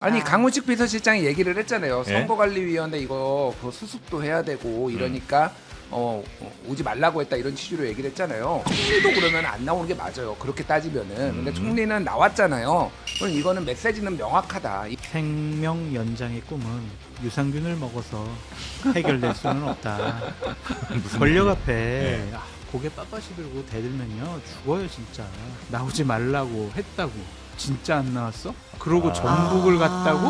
아니 강훈식 비서실장이 얘기를 했잖아요. 선거관리위원회 이거 그 수습도 해야 되고 이러니까 오지 말라고 했다 이런 취지로 얘기를 했잖아요. 총리도 그러면 안 나오는 게 맞아요. 그렇게 따지면은. 근데 총리는 나왔잖아요. 그럼 이거는 메시지는 명확하다. 생명 연장의 꿈은 유산균을 먹어서 해결될 수는 없다. 권력 앞에 고개 빳빳이 들고 대들면요 죽어요 진짜. 나오지 말라고 했다고 진짜 안 나왔어? 그러고 전북을 갔다고?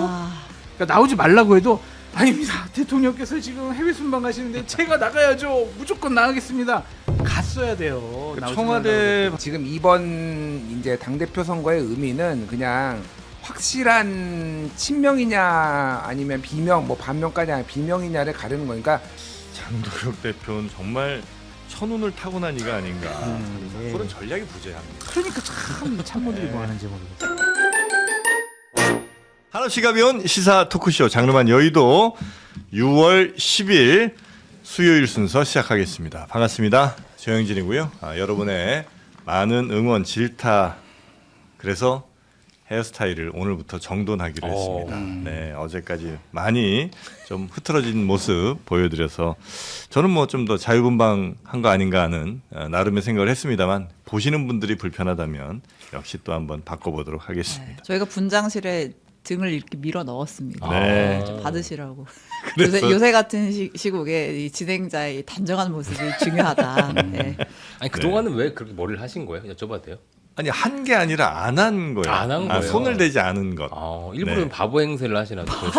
그러니까 나오지 말라고 해도 아닙니다. 대통령께서 지금 해외 순방 가시는데 제가 나가야죠. 무조건 나가겠습니다. 갔어야 돼요. 청와대 지금 이번 이제 당대표 선거의 의미는 그냥 확실한 친명이냐 아니면 비명 뭐 반명까지 아니라 비명이냐를 가르는 거니까 장도혁 대표는 정말 천운을 타고난 이가 아닌가. 네. 그런 전략이 부재합니다. 그러니까 참 참모들이 뭐 하는지 모르겠어요. 하나씩 가벼운 시사 토크쇼 장르만 여의도 6월 10일 수요일 순서 시작하겠습니다. 반갑습니다. 조영진이고요. 여러분의 많은 응원, 질타 그래서 헤어스타일을 오늘부터 정돈하기로 했습니다. 네, 어제까지 많이 좀 흐트러진 모습 보여드려서 저는 뭐 좀 더 자유분방한 거 아닌가 하는 나름의 생각을 했습니다만 보시는 분들이 불편하다면 역시 또 한번 바꿔보도록 하겠습니다. 네, 저희가 분장실에 등을 이렇게 밀어 넣었습니다. 네. 좀 받으시라고. 그래서- 요새 같은 시국에 이 진행자의 이 단정한 모습이 중요하다. 네. 아니 그동안은 왜 그렇게 머리를 하신 거예요? 여쭤봐도 돼요? 아니 한 게 아니라 안 한 거예요. 안 한 거예요? 손을 대지 않은 것. 일부러 네. 바보 행세를 하시나 봐요.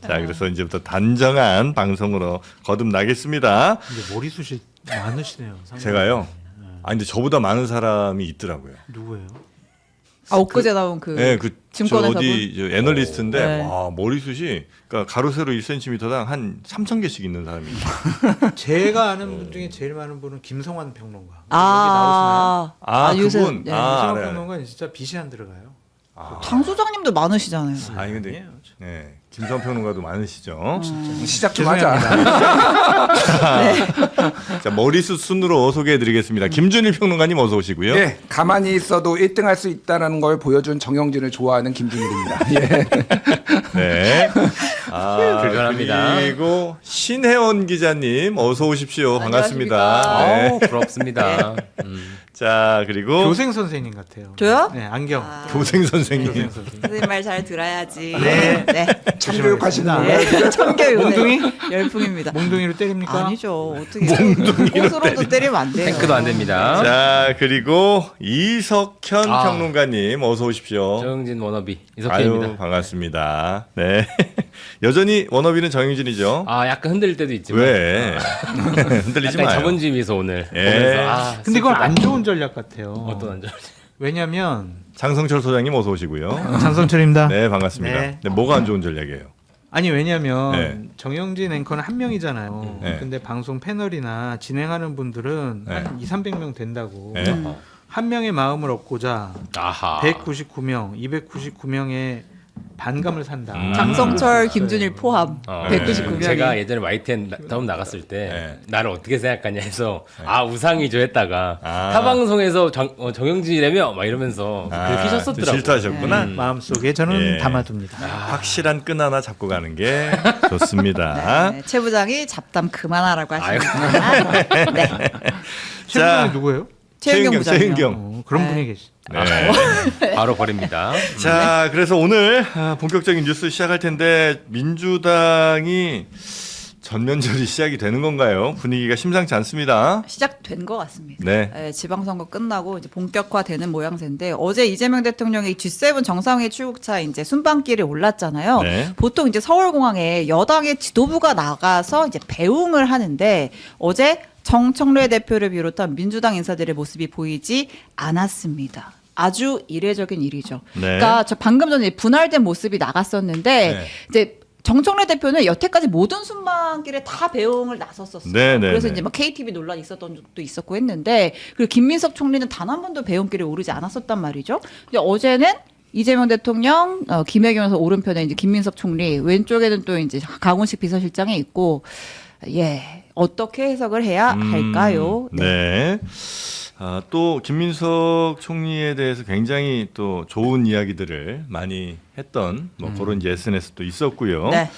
자, 그래서 이제부터 단정한 방송으로 거듭나겠습니다. 근데 머리숱이 많으시네요. 상당히. 제가요. 근데 저보다 많은 사람이 있더라고요. 누구예요? 엊그제 나온 그 네, 그 증권회사 어디 저 애널리스트인데 네. 와, 머리숱이 그러니까 가로세로 1cm당 한 3,000개씩 있는 사람이 있어요. 제가 아는 분 중에 제일 많은 분은 김성환 평론가. 여기 나오시나요? 요새 그분. 네. 김성환 네. 평론가는 진짜 빛이 안 들어가요. 장 소장님도 많으시잖아요. 아니 근데 아니에요. 네, 김성 평론가도 많으시죠. 시작 좀 하자. 자, 머리숱 순으로 소개해드리겠습니다. 김준일 평론가님 어서 오시고요. 예, 가만히 있어도 1등 할 수 있다는 걸 보여준 정영진을 좋아하는 김준일입니다. 예. 네. 불편합니다. 그리고 신혜원 기자님 어서 오십시오. 반갑습니다. 안녕하십니까. 네. 부럽습니다. 자, 그리고 교생 선생님 같아요. 저요? 네, 안경. 교생 선생님. 교생 선생님. 선생님 말 잘 들어야지. 네. 네. 참교육하시는 거예요? 네. 청교육 몽둥이? 열풍입니다. 몽둥이로 때립니까? 아니죠. 어떻게 꽃으로도 때리면 안 돼요. 탱크도 안 됩니다. 자, 그리고 이석현 아. 평론가님 어서 오십시오. 정영진 워너비 아유, 이석현입니다. 반갑습니다. 네. 여전히 워너비는 정영진이죠. 약간 흔들릴 때도 있지만 왜? 흔들리지 약간 마요. 자본주의 미소 오늘 예. 보면서 근데 그건 슬프다. 안 좋은 전략 같아요. 어떤 안 좋은 왜냐면 장성철 소장님 어서 오시고요. 장성철입니다. 네, 반갑습니다. 네. 네, 뭐가 안 좋은 전략이에요? 아니 왜냐면 네. 정영진 앵커는 한 명이잖아요. 네. 근데 방송 패널이나 진행하는 분들은 네. 한 2,300명 된다고. 네. 한 명의 마음을 얻고자 아하. 199명, 299명의 반감을 산다. 장성철, 김준일 포함 네. 199명이. 제가 예전에 YTN 처음 나갔을 때 네. 나를 어떻게 생각하냐 해서 우상이죠 했다가 아. 타 방송에서 정영진이라며 막 이러면서 그렇게 하셨었더라고요. 질투하셨구나. 마음속에 저는 예. 담아둡니다. 확실한 끈 하나 잡고 가는 게 좋습니다. 네, 최 부장이 잡담 그만하라고 하십니다. 네. 최근에 누구예요? 최은경 부장이요. 최은경. 그런 네. 분이 계시. 네. 바로 버립니다. 자, 그래서 오늘 본격적인 뉴스 시작할 텐데 민주당이 전면전이 시작이 되는 건가요? 분위기가 심상치 않습니다. 시작된 것 같습니다. 네. 네, 지방선거 끝나고 이제 본격화되는 모양새인데 어제 이재명 대통령이 G7 정상회의 출국차 이제 순방길에 올랐잖아요. 네. 보통 이제 서울공항에 여당의 지도부가 나가서 이제 배웅을 하는데 어제 정청래 대표를 비롯한 민주당 인사들의 모습이 보이지 않았습니다. 아주 이례적인 일이죠. 네. 그러니까 저 방금 전에 분할된 모습이 나갔었는데 네. 이제 정청래 대표는 여태까지 모든 순방길에 다 배웅을 나섰었어요. 네, 네, 그래서 네. 이제 막 KTV 논란이 있었던 적도 있었고 했는데 그리고 김민석 총리는 단 한 번도 배웅길에 오르지 않았었단 말이죠. 근데 어제는 이재명 대통령, 김혜경 여사 오른편에 이제 김민석 총리, 왼쪽에는 또 이제 강훈식 비서실장이 있고 예, 어떻게 해석을 해야 할까요? 네. 또 김민석 총리에 대해서 굉장히 또 좋은 이야기들을 많이 했던 뭐 그런 이제 SNS도 있었고요. 네.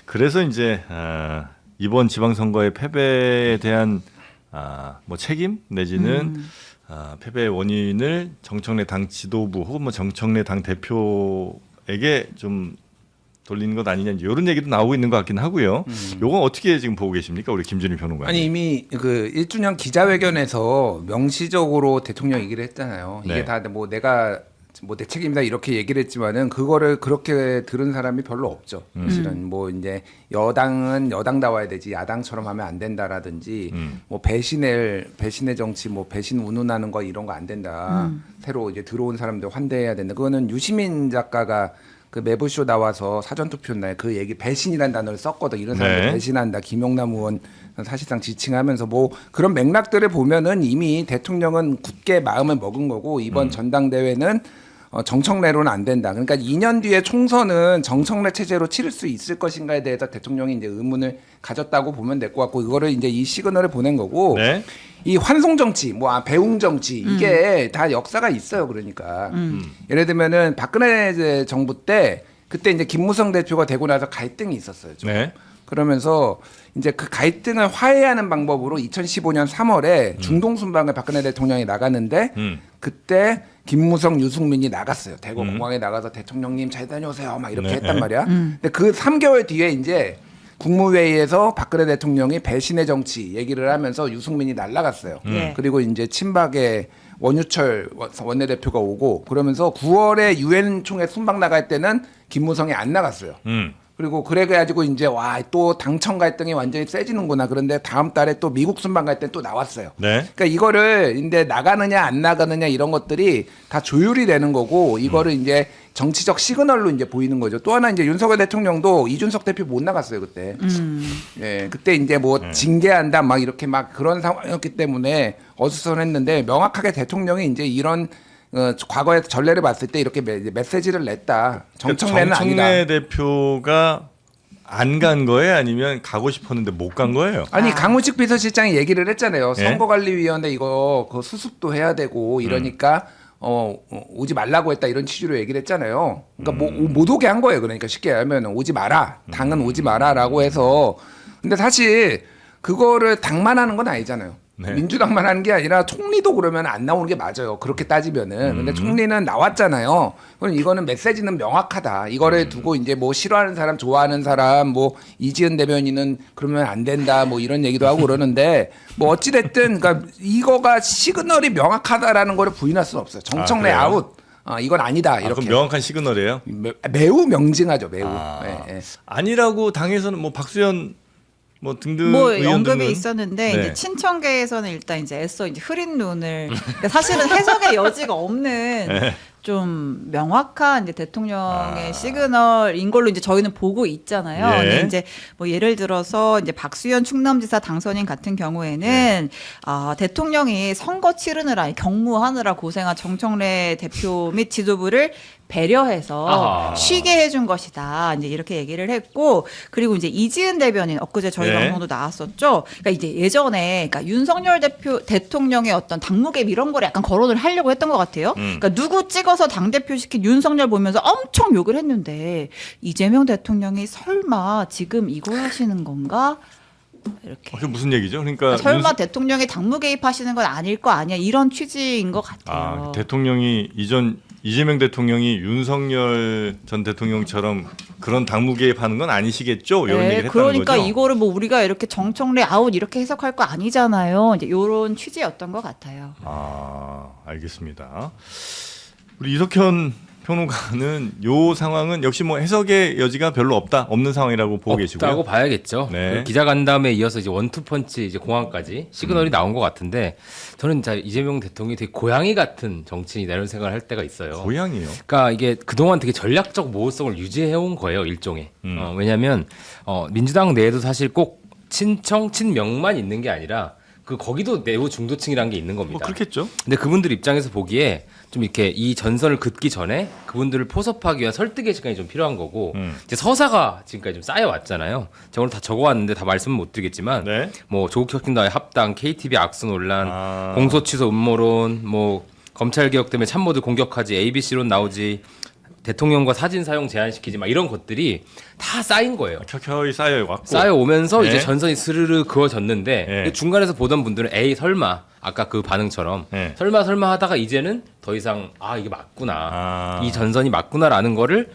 그래서 이제 이번 지방선거의 패배에 대한 뭐 책임 내지는 패배의 원인을 정청래 당 지도부 혹은 뭐 정청래 당 대표에게 좀 돌리는 것 아니냐 이런 얘기도 나오고 있는 것 같긴 하고요. 요건 어떻게 지금 보고 계십니까, 우리 김준일 평론가님? 아니 이미 그 1주년 기자회견에서 명시적으로 대통령 얘기를 했잖아요. 이게 네. 다 뭐 내가 뭐 내 책임이다 이렇게 얘기를 했지만은 그거를 그렇게 들은 사람이 별로 없죠. 사실은 뭐 이제 여당은 여당다워야 되지 야당처럼 하면 안 된다라든지 뭐 배신의 정치 뭐 배신 운운하는 거 이런 거 안 된다. 새로 이제 들어온 사람들 환대해야 된다. 그거는 유시민 작가가 그 매부쇼 나와서 사전투표 날 그 얘기 배신이라는 단어를 썼거든. 이런 사람들 네. 배신한다. 김용남 의원 사실상 지칭하면서 뭐 그런 맥락들을 보면은 이미 대통령은 굳게 마음을 먹은 거고 이번 전당대회는 정청래로는 안 된다. 그러니까 2년 뒤에 총선은 정청래 체제로 치를 수 있을 것인가에 대해서 대통령이 이제 의문을 가졌다고 보면 될 것 같고 이거를 이제 이 시그널을 보낸 거고 네. 이 환송 정치, 뭐 배웅 정치 이게 다 역사가 있어요. 그러니까 예를 들면은 박근혜 정부 때 그때 이제 김무성 대표가 되고 나서 갈등이 있었어요. 좀. 네. 그러면서 이제 그 갈등을 화해하는 방법으로 2015년 3월에 중동 순방을 박근혜 대통령이 나갔는데 그때 김무성, 유승민이 나갔어요. 대구 공항에 나가서 대통령님 잘 다녀오세요. 막 이렇게 네. 했단 말이야. 근데 그 3개월 뒤에 이제 국무회의에서 박근혜 대통령이 배신의 정치 얘기를 하면서 유승민이 날라갔어요. 예. 그리고 이제 친박의 원유철 원내대표가 오고 그러면서 9월에 유엔 총회 순방 나갈 때는 김무성이 안 나갔어요. 그리고 그래가지고 이제 와 또 당청 갈등이 완전히 세지는구나. 그런데 다음 달에 또 미국 순방 갈 때 또 나왔어요. 네. 그러니까 이거를 이제 나가느냐 안 나가느냐 이런 것들이 다 조율이 되는 거고 이거를 이제 정치적 시그널로 이제 보이는 거죠. 또 하나 이제 윤석열 대통령도 이준석 대표 못 나갔어요 그때. 예, 그때 이제 뭐 징계한다 막 이렇게 막 그런 상황이었기 때문에 어수선했는데 명확하게 대통령이 이제 이런 과거의 전례를 봤을 때 이렇게 메시지를 냈다. 정청래는 아니다. 정청래 대표가 안 간 거예요? 아니면 가고 싶었는데 못 간 거예요? 아니 강훈식 비서실장이 얘기를 했잖아요. 예? 선거관리위원회 이거 그 수습도 해야 되고 이러니까 오지 말라고 했다 이런 취지로 얘기를 했잖아요. 그러니까 못 오게 한 거예요. 그러니까 쉽게 하면 오지 마라. 당은 오지 마라라고 해서. 근데 사실 그거를 당만 하는 건 아니잖아요. 네. 민주당만 하는 게 아니라 총리도 그러면 안 나오는 게 맞아요. 그렇게 따지면은. 근데 총리는 나왔잖아요. 그럼 이거는 메시지는 명확하다. 이거를 두고 이제 뭐 싫어하는 사람, 좋아하는 사람, 뭐 이지은 대변인은 그러면 안 된다. 뭐 이런 얘기도 하고 그러는데 뭐 어찌 됐든 그러니까 이거가 시그널이 명확하다라는 거를 부인할 수는 없어요. 정청래 그래요? 아웃. 이건 아니다. 그럼 이렇게. 명확한 시그널이에요? 매우 명징하죠. 매우. 예, 예. 아니라고 당에서는 뭐 박수현 뭐 등등 뭐 의원들은 언급이 있었는데 네. 이제 친청계에서는 일단 이제 애써 이제 흐린 눈을 그러니까 사실은 해석의 여지가 없는 네. 좀 명확한 이제 대통령의 시그널인 걸로 이제 저희는 보고 있잖아요. 예. 근데 이제 뭐 예를 들어서 이제 박수현 충남지사 당선인 같은 경우에는 대통령이 선거 치르느라 경무하느라 고생한 정청래 대표 및 지도부를 배려해서 아하. 쉬게 해준 것이다. 이제 이렇게 얘기를 했고 그리고 이제 이지은 대변인 엊그제 저희 네. 방송도 나왔었죠. 그러니까 이제 예전에 그러니까 윤석열 대통령의 어떤 당무개 이런 거를 약간 거론을 하려고 했던 것 같아요. 그러니까 누구 찍어서 당 대표 시킨 윤석열 보면서 엄청 욕을 했는데 이재명 대통령이 설마 지금 이걸 하시는 건가? 이렇게. 그게 무슨 얘기죠? 그러니까 설마 대통령이 당무 개입하시는 건 아닐 거 아니야 이런 취지인 것 같아요. 대통령이 이재명 대통령이 윤석열 전 대통령처럼 그런 당무 개입하는 건 아니시겠죠? 이런 얘기를 했다는 그러니까 거죠. 이거를 뭐 우리가 이렇게 정청래 아웃 이렇게 해석할 거 아니잖아요. 이제 이런 취지였던 것 같아요. 알겠습니다. 우리 이석현 평론가는 요 상황은 역시 뭐 해석의 여지가 별로 없는 상황이라고 보고 계시고요. 없다고 봐야겠죠. 네. 그 기자간담회에 이어서 이제 원투펀치 이제 공항까지 시그널이 나온 것 같은데 저는 이재명 대통령이 되게 고양이 같은 정치인이다 이런 생각을 할 때가 있어요. 고향이요. 그러니까 이게 그동안 되게 전략적 모호성을 유지해온 거예요, 일종의. 왜냐하면 민주당 내에도 사실 꼭 친명만 있는 게 아니라 거기도 내부 중도층이라는 게 있는 겁니다. 뭐 그렇겠죠. 근데 그분들 입장에서 보기에 좀 이렇게 이 전선을 긋기 전에 그분들을 포섭하기 위한 설득의 시간이 좀 필요한 거고 이제 서사가 지금까지 좀 쌓여왔잖아요. 저걸 다 적어왔는데 다 말씀은 못 드리겠지만 네. 뭐 조국 혁신당의 합당, KTV 악수 논란, 아. 공소 취소 음모론, 뭐 검찰 개혁 때문에 참모들 공격하지, ABC론 나오지, 대통령과 사진 사용 제한시키지 막 이런 것들이 다 쌓인 거예요. 켜켜이 쌓여왔고. 쌓여오면서 네. 이제 전선이 스르르 그어졌는데 네. 중간에서 보던 분들은 에이 설마 아까 그 반응처럼 네. 설마 하다가 이제는 더 이상 이게 맞구나 아. 이 전선이 맞구나라는 거를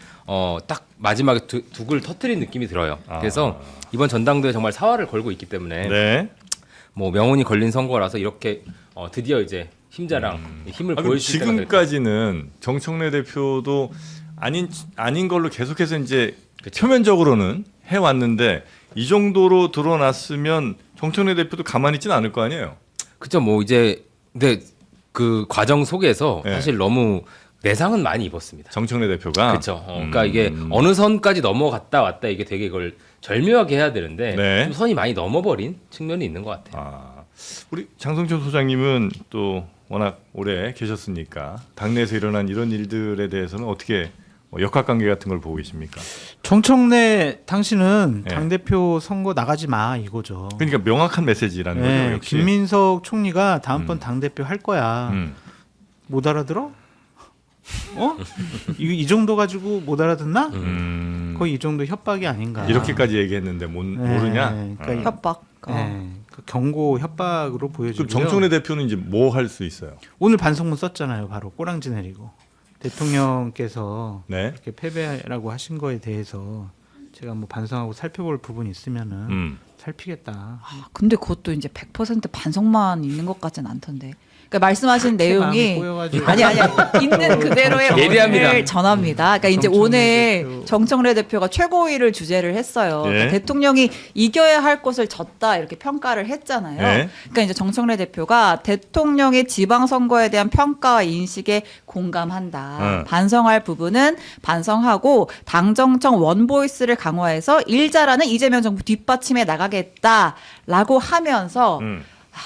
딱 마지막에 둑을 터트린 느낌이 들어요. 그래서 이번 전당대회 정말 사활을 걸고 있기 때문에 네. 뭐 명운이 걸린 선거라서 이렇게 드디어 이제 힘자랑 힘을 그럼 보여줄 때가 됐다. 지금까지는 정청래 대표도 아닌 걸로 계속해서 이제 표면적으로는 해왔는데 이 정도로 드러났으면 정청래 대표도 가만히 있지는 않을 거 아니에요. 그죠. 뭐 이제 근데 그 과정 속에서 네. 사실 너무 내상은 많이 입었습니다. 정청래 대표가. 그렇죠. 그러니까 이게 어느 선까지 넘어갔다 왔다 이게 되게 이걸 절묘하게 해야 되는데 네. 좀 선이 많이 넘어버린 측면이 있는 것 같아요. 우리 장성철 소장님은 또 워낙 오래 계셨으니까 당내에서 일어난 이런 일들에 대해서는 어떻게 역학관계 같은 걸 보고 계십니까? 정청래 당신은 네. 당대표 선거 나가지 마 이거죠. 그러니까 명확한 메시지라는 네, 거죠. 역시. 김민석 총리가 다음번 당대표 할 거야. 못 알아들어? 이 정도 가지고 못 알아듣나? 거의 이 정도 협박이 아닌가. 이렇게까지 얘기했는데 모르냐? 네, 그러니까 협박. 네, 그 경고 협박으로 보여주고요. 그럼 정청래 대표는 이제 뭐 할 수 있어요? 오늘 반성문 썼잖아요. 바로 꼬랑지 내리고 대통령께서 네. 이렇게 패배라고 하신 거에 대해서 제가 뭐 반성하고 살펴볼 부분이 있으면은 살피겠다. 근데 그것도 이제 100% 반성만 있는 것 같진 않던데. 그러니까 말씀하신 제 마음이 내용이 꼬여가지고. 아니 있는 그대로의 예리합니다. 의견을 전합니다. 그러니까 이제 정청래 오늘 대표. 정청래 대표가 최고위를 주재를 했어요. 예. 그러니까 대통령이 이겨야 할 것을 졌다 이렇게 평가를 했잖아요. 예. 그러니까 이제 정청래 대표가 대통령의 지방선거에 대한 평가와 인식에 공감한다. 반성할 부분은 반성하고 당정청 원보이스를 강화해서 일 잘하는 이재명 정부 뒷받침해 나가겠다라고 하면서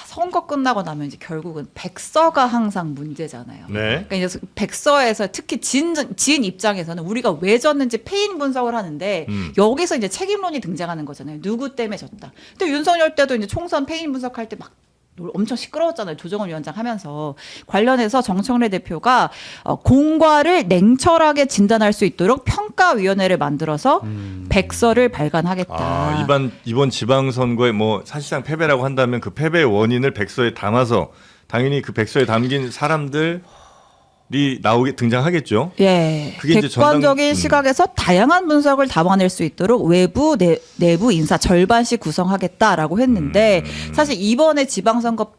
선거 끝나고 나면 이제 결국은 백서가 항상 문제잖아요. 네. 그러니까 이제 백서에서 특히 진 입장에서는 우리가 왜 졌는지 패인 분석을 하는데 여기서 이제 책임론이 등장하는 거잖아요. 누구 때문에 졌다. 근데 윤석열 때도 이제 총선 패인 분석할 때 막 엄청 시끄러웠잖아요. 조정원 위원장 하면서 관련해서 정청래 대표가 공과를 냉철하게 진단할 수 있도록 평가위원회를 만들어서 백서를 발간하겠다. 이번 지방선거에 뭐 사실상 패배라고 한다면 그 패배의 원인을 백서에 담아서 당연히 그 백서에 담긴 사람들이 등장하겠죠. 예, 그게 이제 객관적인 시각에서 다양한 분석을 담아낼 수 있도록 외부 내부 인사 절반씩 구성하겠다라고 했는데 사실 이번에 지방선거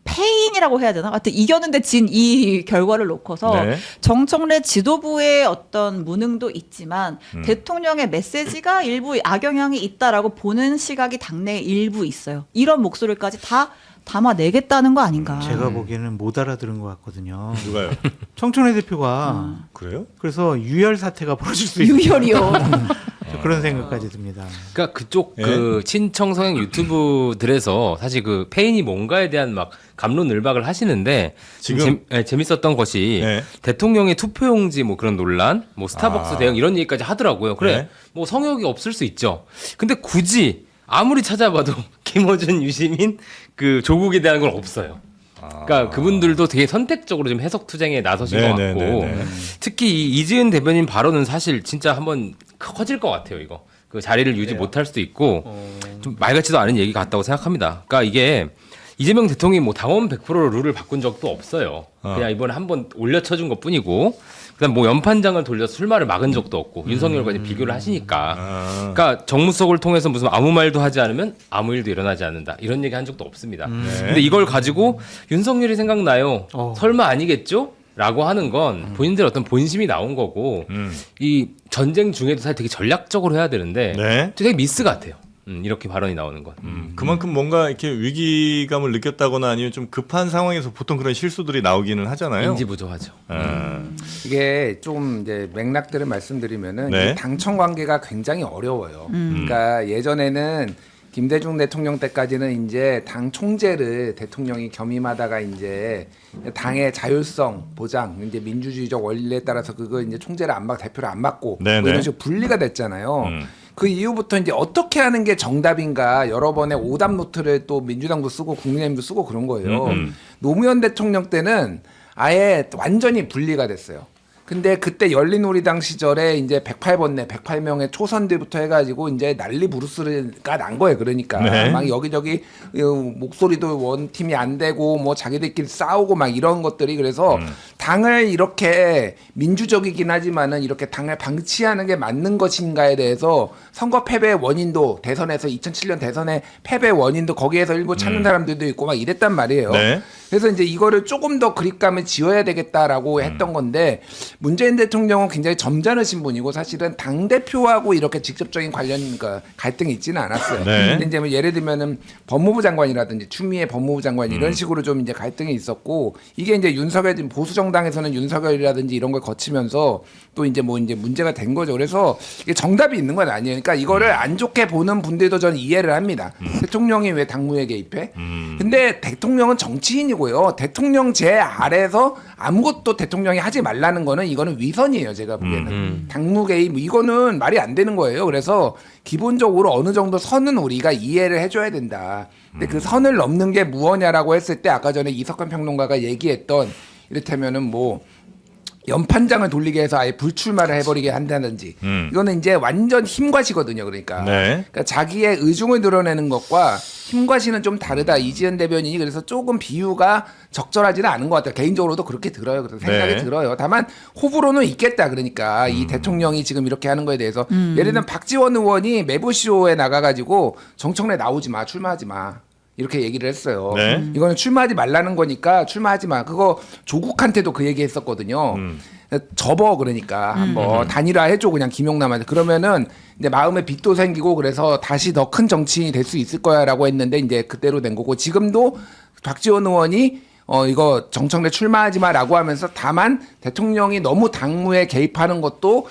패인이라고 해야 되나? 하여튼 이겼는데 진 이 결과를 놓고서 네. 정청래 지도부의 어떤 무능도 있지만 대통령의 메시지가 일부 악영향이 있다라고 보는 시각이 당내에 일부 있어요. 이런 목소리까지 다 담아내겠다는 거 아닌가. 제가 보기에는 못 알아들은 것 같거든요. 누가요? 정청래 대표가 그래요? 그래서 유혈 사태가 벌어질 수 있어요. 유혈이요. 그런 생각까지 듭니다. 그러니까 그쪽 예? 그 친청 성향 유튜브들에서 사실 그 페인이 뭔가에 대한 막 감론을박을 하시는데 지금 재밌었던 것이 네. 대통령의 투표용지 뭐 그런 논란, 뭐 스타벅스 대응 이런 얘기까지 하더라고요. 그래, 네. 뭐 성역이 없을 수 있죠. 근데 굳이 아무리 찾아봐도 김어준, 유시민, 그 조국에 대한 건 없어요. 그러니까 그분들도 되게 선택적으로 좀 해석 투쟁에 나서신 것 같고 네네네네. 특히 이 이지은 대변인 발언은 사실 진짜 한번 커질 것 같아요. 이거 그 자리를 유지 못할 수도 있고 좀 말 같지도 않은 얘기 같다고 생각합니다. 그러니까 이게 이재명 대통령이 뭐 당원 100% 룰을 바꾼 적도 없어요. 그냥 이번에 한번 올려쳐준 것뿐이고 그다음 뭐 연판장을 돌려서 술말을 막은 적도 없고 윤석열과 이제 비교를 하시니까 그러니까 정무석을 통해서 무슨 아무 말도 하지 않으면 아무 일도 일어나지 않는다 이런 얘기 한 적도 없습니다. 근데 이걸 가지고 윤석열이 생각나요? 설마 아니겠죠? 라고 하는 건 본인들 어떤 본심이 나온 거고 이 전쟁 중에도 사실 되게 전략적으로 해야 되는데 네. 되게 미스 같아요. 이렇게 발언이 나오는 건. 그만큼 뭔가 이렇게 위기감을 느꼈다거나 아니면 좀 급한 상황에서 보통 그런 실수들이 나오기는 하잖아요. 인지 부족하죠. 이게 좀 이제 맥락들을 말씀드리면은 네. 이 당청 관계가 굉장히 어려워요. 그러니까 예전에는 김대중 대통령 때까지는 이제 당 총재를 대통령이 겸임하다가 이제 당의 자율성 보장, 이제 민주주의적 원리에 따라서 그거 이제 총재를 안 맡고 대표를 안 맡고 뭐 네네. 이런 식으로 분리가 됐잖아요. 그 이후부터 이제 어떻게 하는 게 정답인가 여러 번의 오답 노트를 또 민주당도 쓰고 국민의힘도 쓰고 그런 거예요. 노무현 대통령 때는 아예 완전히 분리가 됐어요. 근데 그때 열린우리당 시절에 이제 108번내 108명의 초선들부터 해가지고 이제 난리 부르스가 난 거예요. 그러니까 네. 막 여기저기 목소리도 원팀이 안 되고 뭐 자기들끼리 싸우고 막 이런 것들이 그래서 당을 이렇게 민주적이긴 하지만은 이렇게 당을 방치하는 게 맞는 것인가에 대해서 선거 패배의 원인도 대선에서 2007년 대선의 패배 원인도 거기에서 일부 찾는 사람들도 있고 막 이랬단 말이에요. 네. 그래서 이제 이거를 조금 더 그립감을 지어야 되겠다라고 했던 건데 문재인 대통령은 굉장히 점잖으신 분이고 사실은 당 대표하고 이렇게 직접적인 관련 그러니까 갈등이 있지는 않았어요. 네. 근데 이제 뭐 예를 들면은 법무부 장관이라든지 추미애 법무부 장관 이런 식으로 좀 이제 갈등이 있었고 이게 이제 윤석열 지금 보수 정당에서는 윤석열이라든지 이런 걸 거치면서 또 이제 뭐 이제 문제가 된 거죠. 그래서 이게 정답이 있는 건 아니에요. 그러니까 이거를 안 좋게 보는 분들도 저는 이해를 합니다. 대통령이 왜 당무에 개입해? 근데 대통령은 정치인이고요. 대통령 제 아래에서 아무것도 대통령이 하지 말라는 거는 이거는 위선이에요. 제가 보기에는. 당무 개입 이거는 말이 안 되는 거예요. 그래서 기본적으로 어느 정도 선은 우리가 이해를 해줘야 된다. 근데 그 선을 넘는 게 무엇냐라고 했을 때 아까 전에 이석환 평론가가 얘기했던 이를테면은 뭐 연판장을 돌리게 해서 아예 불출마를 해버리게 한다든지 이거는 이제 완전 힘과시거든요. 그러니까. 네. 그러니까 자기의 의중을 드러내는 것과 힘과시는 좀 다르다. 이지은 대변인이 그래서 조금 비유가 적절하지는 않은 것 같아요. 개인적으로도 그렇게 들어요. 그래서 생각이 네. 들어요. 다만 호불호는 있겠다. 그러니까 이 대통령이 지금 이렇게 하는 거에 대해서 예를 들면 박지원 의원이 매부쇼에 나가가지고 정청래 나오지 마, 출마하지 마. 이렇게 얘기를 했어요. 네. 이거는 출마하지 말라는 거니까 출마하지 마. 그거 조국한테도 그 얘기 했었거든요. 접어 그러니까 한번 단일화 해줘 그냥 김용남한테. 그러면은 이제 마음에 빚도 생기고 그래서 다시 더 큰 정치인이 될 수 있을 거야라고 했는데 이제 그대로 된 거고 지금도 박지원 의원이 이거 정청래 출마하지 마라고 하면서 다만 대통령이 너무 당무에 개입하는 것도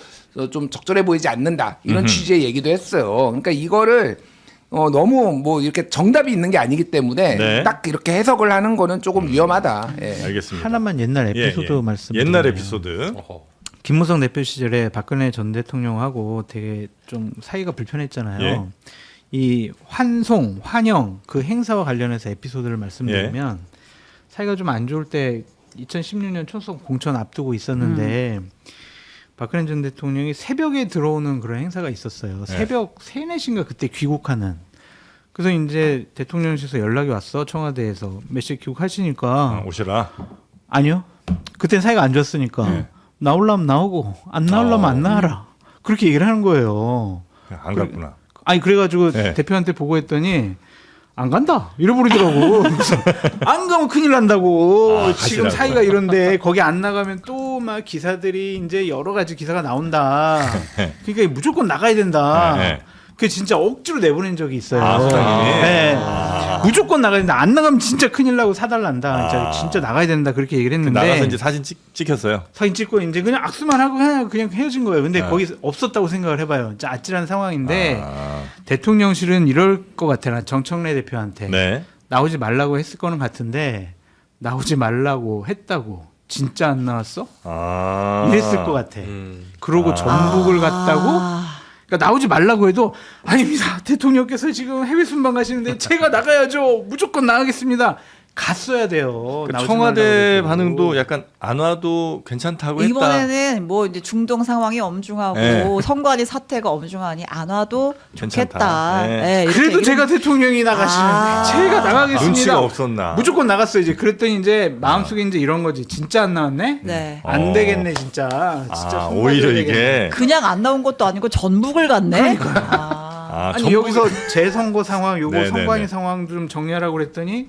좀 적절해 보이지 않는다 이런 취지의 얘기도 했어요. 그러니까 이거를 너무 뭐 이렇게 정답이 있는 게 아니기 때문에 네. 딱 이렇게 해석을 하는 거는 조금 위험하다. 예. 알겠습니다. 하나만 옛날 에피소드 예. 말씀드리면 옛날 에피소드. 어허. 김무성 대표 시절에 박근혜 전 대통령하고 되게 좀 사이가 불편했잖아요. 예. 이 환송, 환영 그 행사와 관련해서 에피소드를 말씀드리면 사이가 좀 안 좋을 때 2016년 총선 공천 앞두고 있었는데 박근혜 전 대통령이 새벽에 들어오는 그런 행사가 있었어요. 네. 새벽 3, 4시인가 그때 귀국하는. 그래서 이제 대통령실에서 연락이 왔어. 청와대에서 몇 시에 귀국하시니까 오시라. 아니요. 그땐 사이가 안 좋았으니까 나오려면 나오고 안 나오려면 안 나와라. 그렇게 얘기를 하는 거예요. 안 갔구나. 아니 그래가지고 네. 대표한테 보고했더니 안 간다 이러버리더라고. 그래서 안 가면 큰일 난다고. 지금 가시라고. 사이가 이런데 거기 안 나가면 또 막 기사들이 이제 여러 가지 기사가 나온다. 그러니까 무조건 나가야 된다. 네. 그 진짜 억지로 내보낸 적이 있어요. 소장님이? 네. 무조건 나가야 된다. 안 나가면 진짜 큰일 나고 사달란다. 진짜 나가야 된다. 그렇게 얘기를 했는데 나가서 이제 사진 찍혔어요. 사진 찍고 이제 그냥 악수만 하고 그냥 헤어진 거예요. 근데 거기 없었다고 생각을 해봐요. 진짜 아찔한 상황인데 대통령실은 이럴 것 같아. 난 정청래 대표한테 네. 나오지 말라고 했을 거는 같은데 나오지 말라고 했다고 진짜 안 나왔어? 이랬을 것 같아. 그러고 전북을 갔다고? 그러니까 나오지 말라고 해도 아닙니다. 대통령께서 지금 해외 순방 가시는데 제가 나가야죠. 무조건 나가겠습니다. 갔어야 돼요. 그 나오지 청와대 말라고 해도. 반응도 약간 안 와도 괜찮다고 했다. 이번에는 뭐 이제 중동 상황이 엄중하고 네. 선관위 사태가 엄중하니 안 와도 괜찮다. 좋겠다. 네. 네, 이렇게 그래도 얘기를- 제가 대통령이 나가시는데 아. 제가 나가겠습니다. 눈치가 없었나. 무조건 나갔어요. 이제 그랬더니 이제 마음속에 이제 이런 거지. 진짜 안 나왔네? 네. 안 되겠네 진짜. 진짜 손 오히려 봐줘야 되겠네. 이게 그냥 안 나온 것도 아니고 전북을 갔네. 아니 전북- 여기서 재선거 상황 요거 네네네. 선관위 상황 좀 정리하라고 그랬더니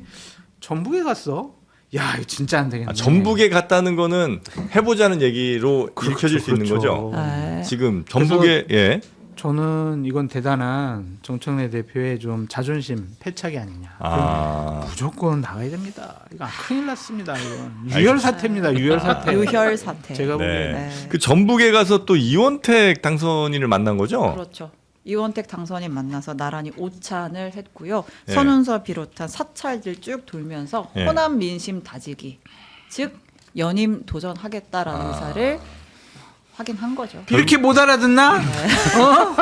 전북에 갔어. 야 이거 진짜 안 되겠네. 전북에 갔다는 거는 해보자는 얘기로 읽혀질 수 있는 거죠. 네. 지금 전북에 예. 저는 이건 대단한 정청래 대표의 좀 자존심 패착이 아니냐. 무조건 나가야 됩니다. 이거 큰일 났습니다. 이건 유혈 사태입니다. 유혈 사태. 유혈 사태. 제가 보기에는 네. 네. 그 전북에 가서 또 이원택 당선인을 만난 거죠. 그렇죠. 이원택 당선인 만나서 나란히 오찬을 했고요. 예. 선운서 비롯한 사찰들 쭉 돌면서 예. 호남 민심 다지기, 즉 연임 도전하겠다라는 의사를 확인한 거죠. 이렇게 못 알아듣나? 어?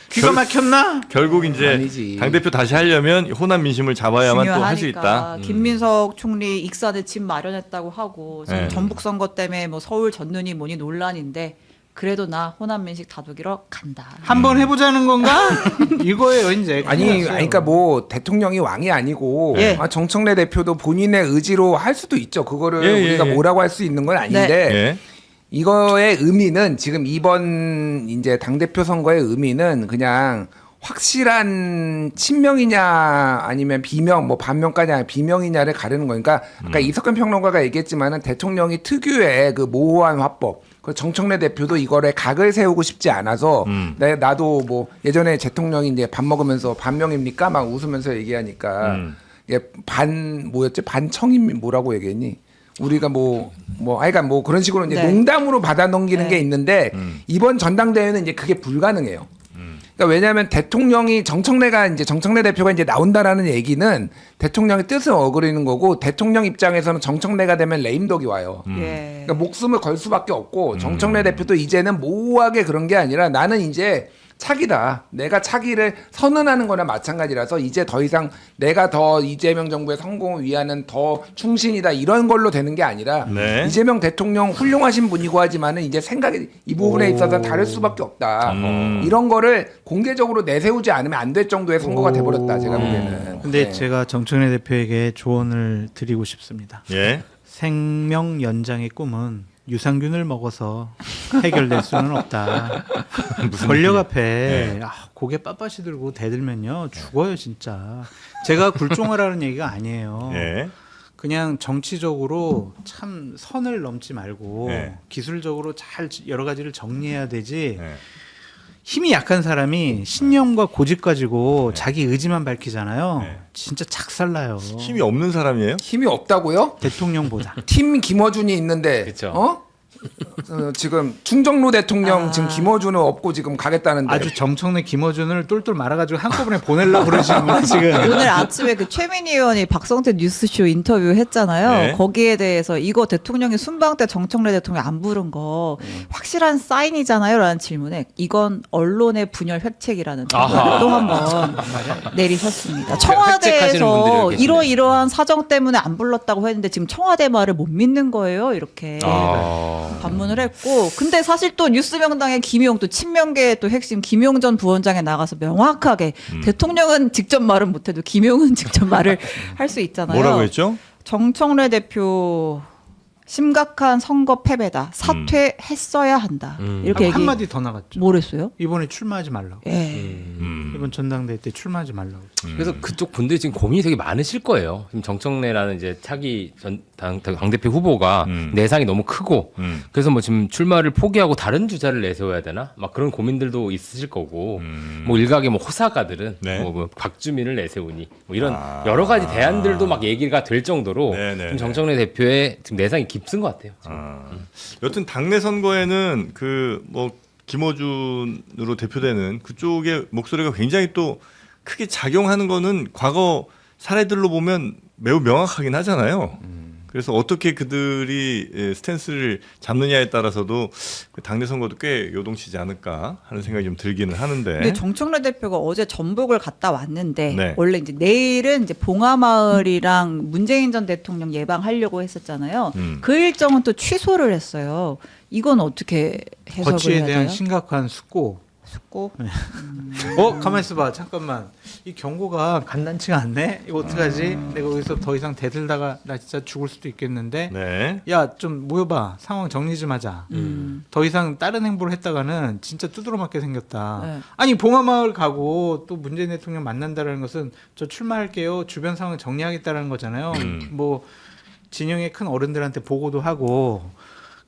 귀가 막혔나? 결국 이제 아니지. 당 대표 다시 하려면 호남 민심을 잡아야만 또 할 수 있다. 김민석 총리 익산에 집 마련했다고 하고 지금 네. 전북 선거 때문에 뭐 서울 전눈이 뭐니 논란인데 그래도 나 호남 민식 다독이러 간다. 한번 해보자는 건가? 이거예요 이제. 아니, 그러니까 뭐 대통령이 왕이 아니고 예. 정청래 대표도 본인의 의지로 할 수도 있죠. 그거를 예, 예, 우리가 예. 뭐라고 할 수 있는 건 아닌데 예. 이거의 의미는 지금 이번 이제 당 대표 선거의 의미는 그냥 확실한 친명이냐 아니면 비명 뭐 반명까지 아니라 비명이냐를 가르는 거니까 아까 이석근 평론가가 얘기했지만은 대통령이 특유의 그 모호한 화법 그 정청래 대표도 이거를 각을 세우고 싶지 않아서 나도 뭐 예전에 대통령이 이제 밥 먹으면서 반명입니까 막 웃으면서 얘기하니까 반 뭐였지 반청임 뭐라고 얘기했니? 우리가 하여간 뭐 그런 식으로 이제 네. 농담으로 받아 넘기는 네. 게 있는데 이번 전당대회는 이제 그게 불가능해요. 그러니까 왜냐하면 대통령이 정청래 대표가 이제 나온다라는 얘기는 대통령의 뜻을 어그리는 거고 대통령 입장에서는 정청래가 되면 레임덕이 와요. 예. 그러니까 목숨을 걸 수밖에 없고 정청래 대표도 이제는 모호하게 그런 게 아니라 나는 이제 차기다. 내가 차기를 선언하는 거나 마찬가지라서 이제 더 이상 내가 더 이재명 정부의 성공을 위하는 더 충신이다 이런 걸로 되는 게 아니라 네. 이재명 대통령 훌륭하신 분이고 하지만은 이제 생각이 이 부분에 있어서 다를 수밖에 없다. 이런 거를 공개적으로 내세우지 않으면 안 될 정도의 선거가 돼버렸다. 제가 보기에는. 근데 네. 제가 정청래 대표에게 조언을 드리고 싶습니다. 예. 생명 연장의 꿈은 유산균을 먹어서 해결될 수는 없다. 권력 앞에 고개 빳빳이 들고 대들면요 죽어요 진짜. 제가 굴종하라는 얘기가 아니에요. 예. 그냥 정치적으로 참 선을 넘지 말고 네. 기술적으로 잘 여러 가지를 정리해야 되지. 예. 힘이 약한 사람이 신념과 고집 가지고 자기 의지만 밝히잖아요. 네. 진짜 착살나요. 힘이 없는 사람이에요? 힘이 없다고요? 대통령보다. 팀 김어준이 있는데 그쵸. 지금 충정로 대통령 지금 김어준은 없고 지금 가겠다는데 아주 정청래 김어준을 똘똘 말아가지고 한꺼번에 보내려고 그러시는구나 지금. 오늘 아침에 그 최민희 의원이 박성태 뉴스쇼 인터뷰 했잖아요. 네. 거기에 대해서 이거 대통령이 순방 때 정청래 대통령 안 부른 거 확실한 사인이잖아요. 라는 질문에 이건 언론의 분열 획책이라는 아하. 또 한 번 내리셨습니다. 획책하시는 청와대에서 분들이 계시네. 이러이러한 사정 때문에 안 불렀다고 했는데 지금 청와대 말을 못 믿는 거예요. 이렇게. 반문을 했고 근데 사실 또 뉴스명당의 김용 또 친명계의 또 핵심 김용 전 부원장에 나가서 명확하게 대통령은 직접 말은 못해도 김용은 직접 말을 할 수 있잖아요. 뭐라고 했죠? 정청래 대표 심각한 선거 패배다. 사퇴했어야 한다. 이렇게 얘기. 한마디 더 나갔죠. 뭐랬어요? 이번에 출마하지 말라고. 예. 이번 전당대회 때 출마하지 말라고. 그래서 그쪽 분들이 지금 고민이 되게 많으실 거예요. 지금 정청래라는 이제 차기 당대표 후보가 내상이 너무 크고 그래서 뭐 지금 출마를 포기하고 다른 주자를 내세워야 되나? 막 그런 고민들도 있으실 거고 뭐 일각의 뭐 호사가들은 네. 뭐 박주민을 내세우니 뭐 이런 여러 가지 대안들도 막 얘기가 될 정도로 네네네. 지금 정청래 대표의 지금 내상이 깊은 것 같아요. 지금. 여튼 당내 선거에는 그 뭐 김어준으로 대표되는 그쪽의 목소리가 굉장히 또 크게 작용하는 거는 과거 사례들로 보면 매우 명확하긴 하잖아요. 그래서 어떻게 그들이 스탠스를 잡느냐에 따라서도 그 당내 선거도 꽤 요동치지 않을까 하는 생각이 좀 들기는 하는데. 근데 정청래 대표가 어제 전북을 갔다 왔는데 네. 원래 이제 내일은 이제 봉하마을이랑 문재인 전 대통령 예방하려고 했었잖아요. 그 일정은 또 취소를 했어요. 이건 어떻게 해석을 거취에 해야 대한 돼요? 심각한 숙고. 숙고. 가만 있어봐. 잠깐만. 이 경고가 간단치가 않네. 이거 어떡하지? 내가 여기서 더 이상 대들다가 나 진짜 죽을 수도 있겠는데. 네. 야, 좀 모여봐. 상황 정리 좀 하자. 더 이상 다른 행보를 했다가는 진짜 두드러 맞게 생겼다. 네. 아니 봉하마을 가고 또 문재인 대통령 만난다는 것은 저 출마할게요. 주변 상황 정리하겠다는 거잖아요. 뭐 진영의 큰 어른들한테 보고도 하고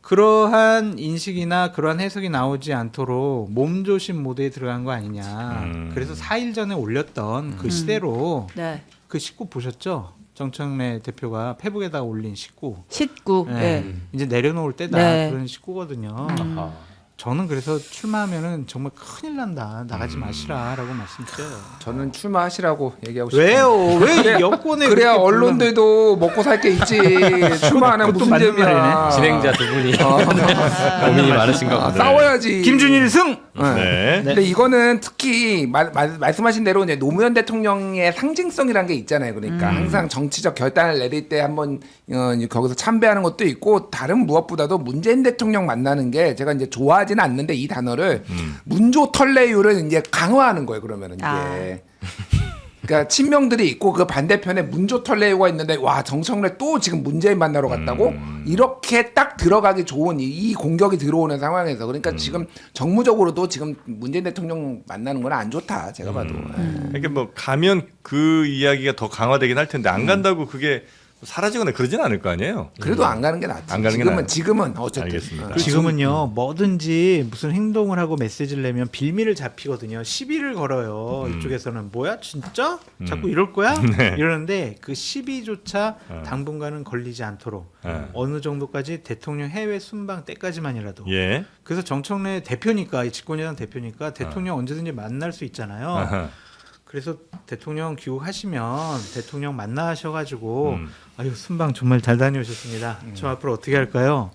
그러한 인식이나 그러한 해석이 나오지 않도록 몸조심 모드에 들어간 거 아니냐. 그래서 4일 전에 올렸던 그 시대로 네. 그 식구 보셨죠? 정청래 대표가 페북에다 올린 식구. 19. 네. 네. 이제 내려놓을 때다. 네. 그런 식구거든요. 아하. 저는 그래서 출마하면은 정말 큰일 난다. 나가지 마시라라고 말씀드려요. 저는 출마하시라고 얘기하고 싶어요. 왜요? 왜 여권에 그래야 그렇게 언론들도 먹고 살 게 있지. 출마하는 그것도 무슨 맞는 재미야. 진행자 두 분이 고민이 많으신가 아, 보네요. 싸워야지. 김준일 승. 네. 근데 이거는 특히 말씀하신 대로 이제 노무현 대통령의 상징성이라는 게 있잖아요. 그러니까 항상 정치적 결단을 내릴 때 한번 거기서 참배하는 것도 있고 다른 무엇보다도 문재인 대통령 만나는 게 제가 이제 좋아하지는 않는데 이 단어를 문조 털레유를 이제 강화하는 거예요. 그러면은 이게. 아. 그러니까 친명들이 있고 그 반대편에 문조 털레유가 있는데 와 정청래 또 지금 문재인 만나러 갔다고 이렇게 딱 들어가기 좋은 이 공격이 들어오는 상황에서 그러니까 지금 정무적으로도 지금 문재인 대통령 만나는 건 안 좋다 제가 봐도. 이게 뭐 가면 그 이야기가 더 강화되긴 할 텐데 안 간다고 그게 사라지거나 그러진 않을 거 아니에요. 그래도 안 가는 게 낫지. 안 가는 게 나아요. 지금은 어쨌든. 알겠습니다. 지금은요 뭐든지 무슨 행동을 하고 메시지를 내면 빌미를 잡히거든요. 시비를 걸어요. 이쪽에서는 뭐야 진짜 자꾸 이럴 거야 이러는데 그 시비조차 당분간은 걸리지 않도록 어느 정도까지 대통령 해외 순방 때까지만이라도. 예. 그래서 정청래 대표니까 이 집권여당 대표니까 대통령 언제든지 만날 수 있잖아요. 아하. 그래서 대통령 귀국하시면 대통령 만나셔가지고 아유 순방 정말 잘 다녀오셨습니다. 저 앞으로 어떻게 할까요?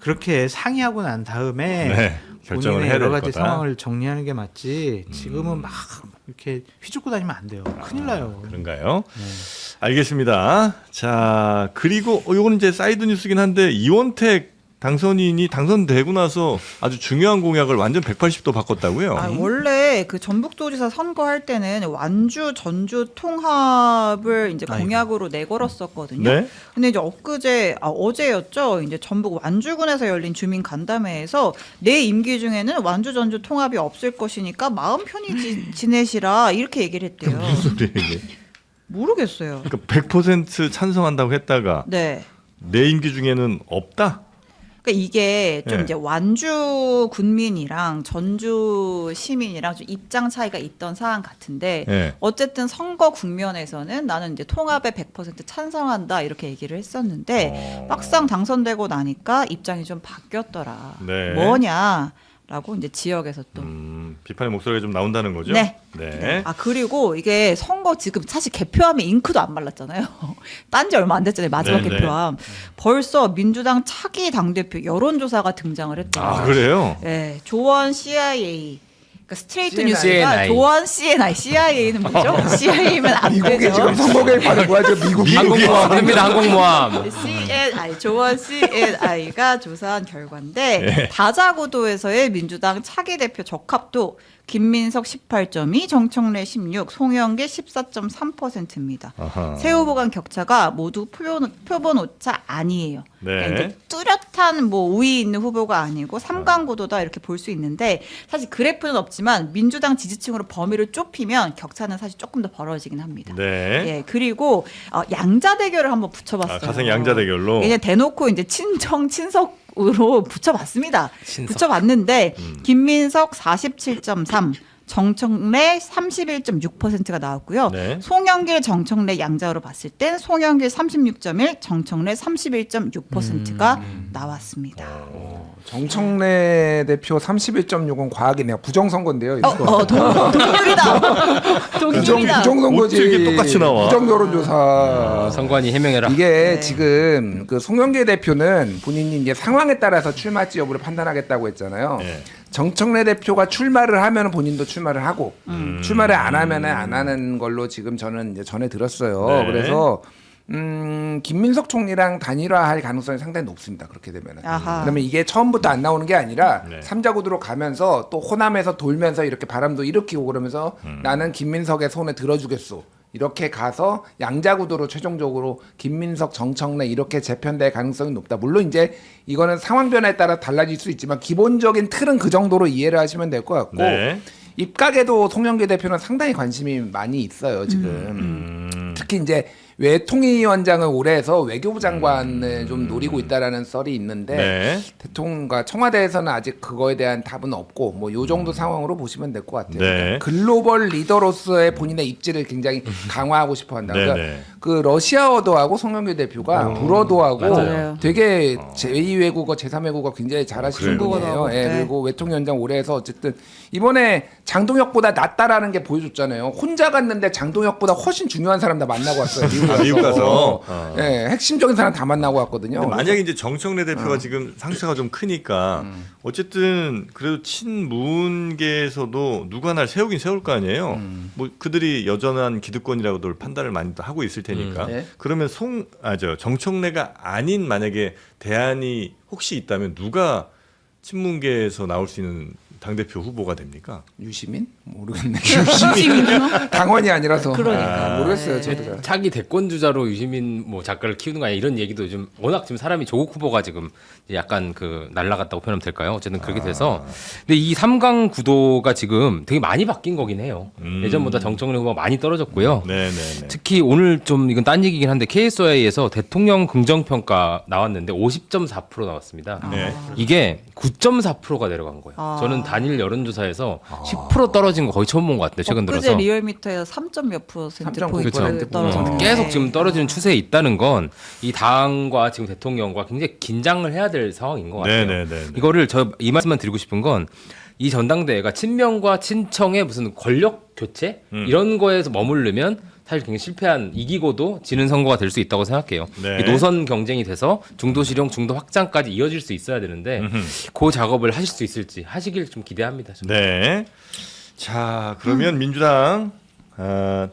그렇게 상의하고 난 다음에 네, 결정을 본인의 해야 여러 될 가지 거다. 상황을 정리하는 게 맞지. 지금은 막 이렇게 휘젓고 다니면 안 돼요. 큰일 나요. 그런가요? 알겠습니다. 자, 그리고 요거는 이제 사이드 뉴스긴 한데 이원택 당선인이 당선되고 나서 아주 중요한 공약을 완전 180도 바꿨다고요? 아, 원래 그 전북도지사 선거할 때는 완주 전주 통합을 이제 공약으로 내걸었었거든요. 네? 근데 이제 어제였죠. 이제 전북 완주군에서 열린 주민 간담회에서 내 임기 중에는 완주 전주 통합이 없을 것이니까 마음 편히 지내시라 이렇게 얘기를 했대요. 무슨 소리예요 이게? 모르겠어요. 그러니까 100% 찬성한다고 했다가 네. 내 임기 중에는 없다? 그러니까 이게 좀 네. 이제 완주 군민이랑 전주 시민이랑 좀 입장 차이가 있던 사안 같은데 네. 어쨌든 선거 국면에서는 나는 이제 통합에 100% 찬성한다 이렇게 얘기를 했었는데 막상 당선되고 나니까 입장이 좀 바뀌었더라. 네. 뭐냐라고 이제 지역에서 또 비판의 목소리가 좀 나온다는 거죠? 네. 네. 아 그리고 이게 선거 지금 사실 개표하면 잉크도 안 말랐잖아요. 딴지 얼마 안 됐잖아요. 마지막 네, 개표함. 벌써 민주당 차기 당대표 여론조사가 등장을 했대요. 아, 그래요? 네, 조원 CIA. 그러니까 스트레이트 CNI. 뉴스가 CNI. 조원 CNI. CIA는 뭐죠? CIA면 안 미국에 되죠. 지금 선거 개입하는 거야 지금 미국이. 항공모함 됩니다. 항공모함. CNI 조원 CNI가 조사한 결과인데 네. 다자구도에서의 민주당 차기 대표 적합도 김민석 18.2, 정청래 16, 송영길 14.3%입니다. 아하. 새 후보 간 격차가 모두 표본 오차 아니에요. 네. 그러니까 이제 뚜렷한 뭐 우위 있는 후보가 아니고 삼강 구도다 이렇게 볼 수 있는데 사실 그래프는 없지만 민주당 지지층으로 범위를 좁히면 격차는 사실 조금 더 벌어지긴 합니다. 네. 예, 그리고 양자 대결을 한번 붙여봤어요. 가상 양자 대결로. 그냥 대놓고 이제 친석으로 붙여봤습니다. 친석. 붙여봤는데 김민석 47.3, 정청래 31.6%가 나왔고요. 네. 송영길, 정청래 양자로 봤을 땐 송영길 36.1, 정청래 31.6%가 나왔습니다. 정청래 대표 31.6은 과학이네요. 부정선거인데요. 이거. 동률이다. 동률이다. 부정선거지. 어떻게 똑같이 나와? 부정 여론조사. 선관위 해명해라. 이게 네. 지금 그 송영길 대표는 본인이 이제 상황에 따라서 출마할지 여부를 판단하겠다고 했잖아요. 네. 정청래 대표가 출마를 하면 본인도 출마를 하고 출마를 안 하면은 안 하는 걸로 지금 저는 이제 전해 들었어요. 네. 그래서 김민석 총리랑 단일화할 가능성이 상당히 높습니다. 그렇게 되면은. 아하. 그러면 이게 처음부터 안 나오는 게 아니라 네. 삼자구도로 가면서 또 호남에서 돌면서 이렇게 바람도 일으키고 그러면서 나는 김민석의 손에 들어주겠소. 이렇게 가서 양자구도로 최종적으로 김민석, 정청래 이렇게 재편될 가능성이 높다. 물론 이제 이거는 상황 변화에 따라 달라질 수 있지만 기본적인 틀은 그 정도로 이해를 하시면 될 것 같고 네. 입각에도 송영길 대표는 상당히 관심이 많이 있어요 지금. 특히 이제 외통위원장을 오래 해서 외교부 장관을 좀 노리고 있다라는 썰이 있는데 네. 대통령과 청와대에서는 아직 그거에 대한 답은 없고 뭐 요 정도 상황으로 보시면 될 것 같아요. 네. 그러니까 글로벌 리더로서의 본인의 입지를 굉장히 강화하고 싶어 한다. 그러니까 네. 그 러시아어도하고 송영길 대표가 불어도하고 맞아요. 되게 제2외국어, 제3외국어 굉장히 잘하시는 그래요? 분이에요. 중국어도 예, 하고. 네. 그리고 외통위원장 오래 해서 어쨌든 이번에 장동혁보다 낫다라는 게 보여줬잖아요. 혼자 갔는데 장동혁보다 훨씬 중요한 사람 다 만나고 왔어요. 미국 가서. 미국 가서? 예, 핵심적인 사람 다 만나고 왔거든요. 근데 만약에 이제 정청래 대표가 지금 상처가 좀 크니까 어쨌든 그래도 친문계에서도 누가 날 세우긴 세울 거 아니에요. 뭐 그들이 여전한 기득권이라고들 판단을 많이 하고 있을 테니까. 네. 그러면 정청래가 아닌 만약에 대안이 혹시 있다면 누가 친문계에서 나올 수 있는 당대표 후보가 됩니까? 유시민? 모르겠네. 유시민이요? 당원이 아니라서. 그러니까. 모르겠어요. 네. 저도 잘. 차기 대권 주자로 유시민 뭐 작가를 키우는 거 아니야 이런 얘기도 요즘 워낙 지금 사람이 조국 후보가 지금 이제 약간 그 날라갔다고 표현하면 될까요? 어쨌든 그렇게 돼서 근데 이 3강 구도가 지금 되게 많이 바뀐 거긴 해요. 예전보다 정청래 후보가 많이 떨어졌고요. 네네네. 특히 오늘 좀 이건 딴 얘기긴 한데 KSI에서 대통령 긍정평가 나왔는데 50.4% 나왔습니다. 네. 이게 9.4%가 내려간 거예요. 아. 저는 단일 여론조사에서 10% 떨어진 거 거의 처음 본 것 같은데 최근 엊그제 들어서. 리얼미터에서 3점 몇 퍼센트 3.9% 포인트 그렇죠. 떨어졌는데 계속 지금 떨어지는 추세에 있다는 건 이 당과 지금 대통령과 굉장히 긴장을 해야 될 상황인 것 같아요. 네네네. 이거를 저 이 말씀만 드리고 싶은 건 이 전당대회가 친명과 친청의 무슨 권력 교체 이런 거에서 머무르면 사실 굉장히 실패한 이기고도 지는 선거가 될 수 있다고 생각해요. 네. 이 노선 경쟁이 돼서 중도 실용, 중도 확장까지 이어질 수 있어야 되는데 그 작업을 하실 수 있을지 하시길 좀 기대합니다. 저는. 네. 자, 그러면 민주당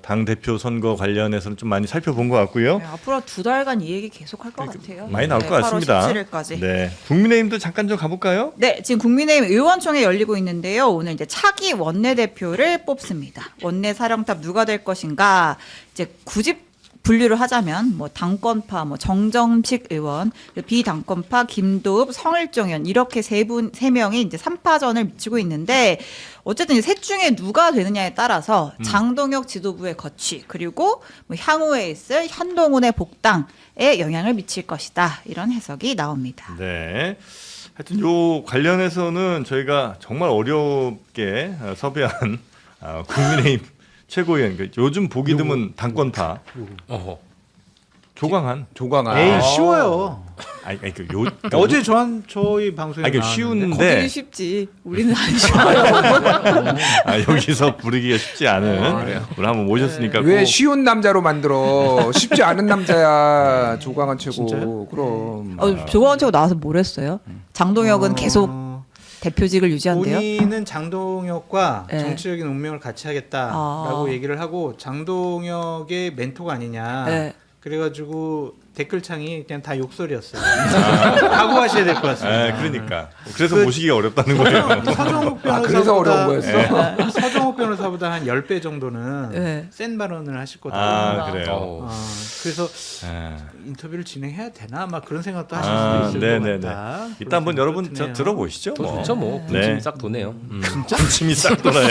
당 대표 선거 관련해서는 좀 많이 살펴본 것 같고요. 네, 앞으로 2달간 이 얘기 계속 할 것 같아요. 많이 나올 네, 것 같습니다. 8월 17일까지. 네. 국민의힘도 잠깐 좀 가볼까요? 네, 지금 국민의힘 의원총회 열리고 있는데요. 오늘 이제 차기 원내대표를 뽑습니다. 원내 사령탑 누가 될 것인가? 이제 굳이 분류를 하자면 뭐 당권파, 뭐 정정식 의원, 비당권파 김도읍, 성일종 의원 이렇게 세 명이 이제 3파전을 미치고 있는데 어쨌든 이제 셋 중에 누가 되느냐에 따라서 장동혁 지도부의 거취 그리고 뭐 향후에 있을 한동훈의 복당에 영향을 미칠 것이다 이런 해석이 나옵니다. 네. 하여튼 요 관련해서는 저희가 정말 어렵게 섭외한 국민의힘 최고위원, 요즘 보기 드문 당권파 어허. 조광한. 조광아. 에이 쉬워요. 아니 어제 저희 방송에 아니, 나왔는데. 쉬운데 거기 쉽지. 우리는 안 쉬워요. 여기서 부르기가 쉽지 않은 우리 한번 모셨으니까 왜 꼭 쉬운 남자로 만들어? 쉽지 않은 남자야. 조광한 최고. 진짜요? 그럼. 조광원 최고 나와서 뭘 했어요? 장동혁은 계속 대표직을 유지한대요. 본인은 장동혁과 네. 정치적인 운명을 같이 하겠다라고 아. 얘기를 하고 장동혁의 멘토가 아니냐. 네. 그래가지고 댓글창이 그냥 다 욕설이었어요. 각오하셔야 될 것 같습니다. 그러니까 그래서 모시기가 어렵다는 거예요. 서정욱 아, 그래서 어려운 변호사보다 거였어? 서정욱 변호사보다 한 10배 정도는 네. 센 발언을 하실 거다. 아 그래요. 어. 그래서 아. 인터뷰를 진행해야 되나 막 그런 생각도 하실 아, 수도 있을 네네네. 것 같다. 이따 한번 그런 여러분 생각도 저 드네요. 들어보시죠. 더 뭐. 좋죠 뭐. 네. 군침이 싹 도네요. 군침이 싹 돌아요.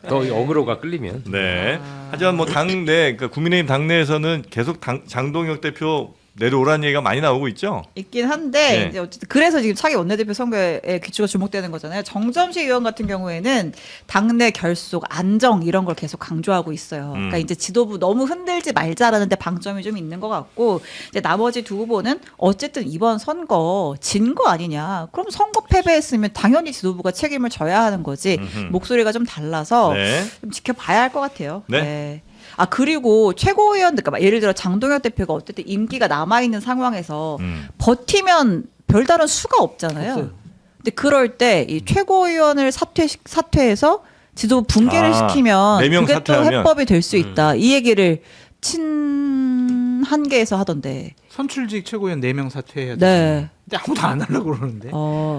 더 어그로가 끌리면. 네. 하지만 뭐 당내 그러니까 국민의힘 당내에서는 계속 장동혁 대표 내려오라는 얘기가 많이 나오고 있죠. 있긴 한데 네. 이제 어쨌든 그래서 지금 차기 원내대표 선거에 기초가 주목되는 거잖아요. 정점식 의원 같은 경우에는 당내 결속, 안정 이런 걸 계속 강조하고 있어요. 그러니까 이제 지도부 너무 흔들지 말자라는데 방점이 좀 있는 것 같고 이제 나머지 두 후보는 어쨌든 이번 선거 진 거 아니냐. 그럼 선거 패배했으면 당연히 지도부가 책임을 져야 하는 거지. 목소리가 좀 달라서 네. 좀 지켜봐야 할 것 같아요. 네. 아 그리고 최고위원들, 그러니까 예를 들어 장동혁 대표가 어쨌든 임기가 남아 있는 상황에서 버티면 별다른 수가 없잖아요. 없어요. 근데 그럴 때 이 최고위원을 사퇴해서 지도부 붕괴를 아, 시키면 4명 그게 또 사퇴하면? 해법이 될 수 있다. 이 얘기를 친한계에서 하던데. 선출직 최고위원 4명 사퇴해야 돼. 네. 근데 아무도 안 하려고 그러는데.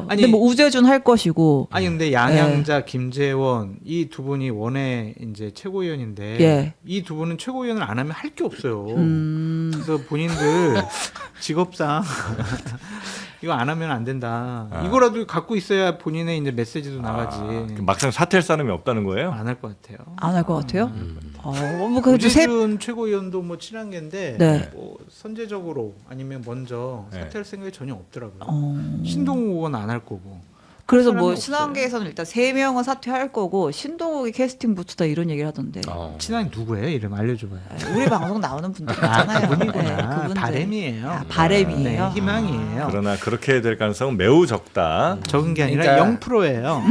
아니, 근데 뭐 우재준 할 것이고. 아니 근데 양양자, 김재원 이 두 분이 원외 이제 최고위원인데 예. 이 두 분은 최고위원을 안 하면 할 게 없어요. 그래서 본인들 직업상 이거 안 하면 안 된다. 이거라도 갖고 있어야 본인의 이제 메시지도 나가지. 막상 사퇴할 사람이 없다는 거예요. 안 할 것 같아요. 안 할 것 같아요? 뭐 그래도 세 우재준 최고위원도 뭐 친한계인데 네. 뭐 선제적으로 아니면 먼저 네. 사퇴할 생각이 전혀 없더라고요. 어. 신동욱 의원 안 할 거고. 그래서 사람이 뭐 없어요. 신한계에서는 일단 3명은 사퇴할 거고 신동욱이 캐스팅 부츠다 이런 얘기를 하던데. 친한이 누구예요? 이름 알려줘봐요. 우리 방송 나오는 분들 있잖아요. 그분이구나. 그분들. 바램이에요. 아, 바램이에요. 네, 희망이에요. 그러나 그렇게 될 가능성은 매우 적다. 적은 게 아니라 그러니까- 0%예요.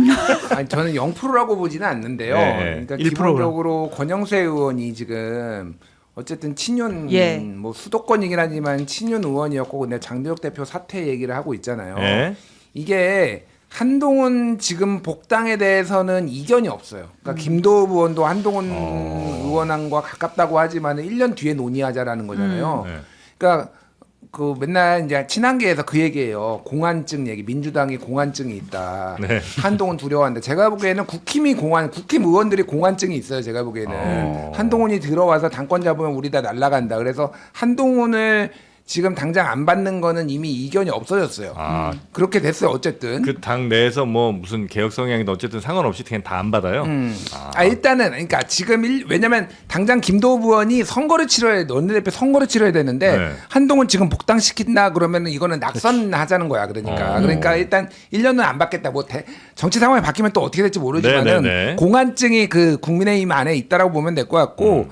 아니 저는 0%라고 보지는 않는데요. 네. 그러니까 1%로. 기본적으로 권영세 의원이 지금 어쨌든 친윤 예. 뭐 수도권이긴 하지만 친윤 의원이었고 근데 장도혁 대표 사퇴 얘기를 하고 있잖아요. 네. 이게 한동훈 지금 복당에 대해서는 이견이 없어요. 그러니까 김도읍 의원도 한동훈 의원과 가깝다고 하지만 1년 뒤에 논의하자라는 거잖아요. 네. 그러니까 그 맨날 이제 친한계에서 그 얘기예요. 공안증 얘기. 민주당이 공안증이 있다. 네. 한동훈 두려워한다. 제가 보기에는 국힘 의원들이 공안증이 있어요. 제가 보기에는 한동훈이 들어와서 당권 잡으면 우리 다 날아간다. 그래서 한동훈을 지금 당장 안 받는 거는 이미 이견이 없어졌어요. 아, 그렇게 됐어요. 어쨌든. 그 당 내에서 뭐 무슨 개혁 성향이든 어쨌든 상관없이 그냥 다 안 받아요. 일단은 그러니까 지금 왜냐면 당장 김도읍 의원이 선거를 치러야 원내대표 선거를 치러야 되는데 네. 한동훈 지금 복당시킨다 그러면은 이거는 낙선하자는 거야. 그러니까 일단 1년은 안 받겠다. 뭐 정치 상황이 바뀌면 또 어떻게 될지 모르지만은 네네네. 공안증이 그 국민의힘 안에 있다라고 보면 될 것 같고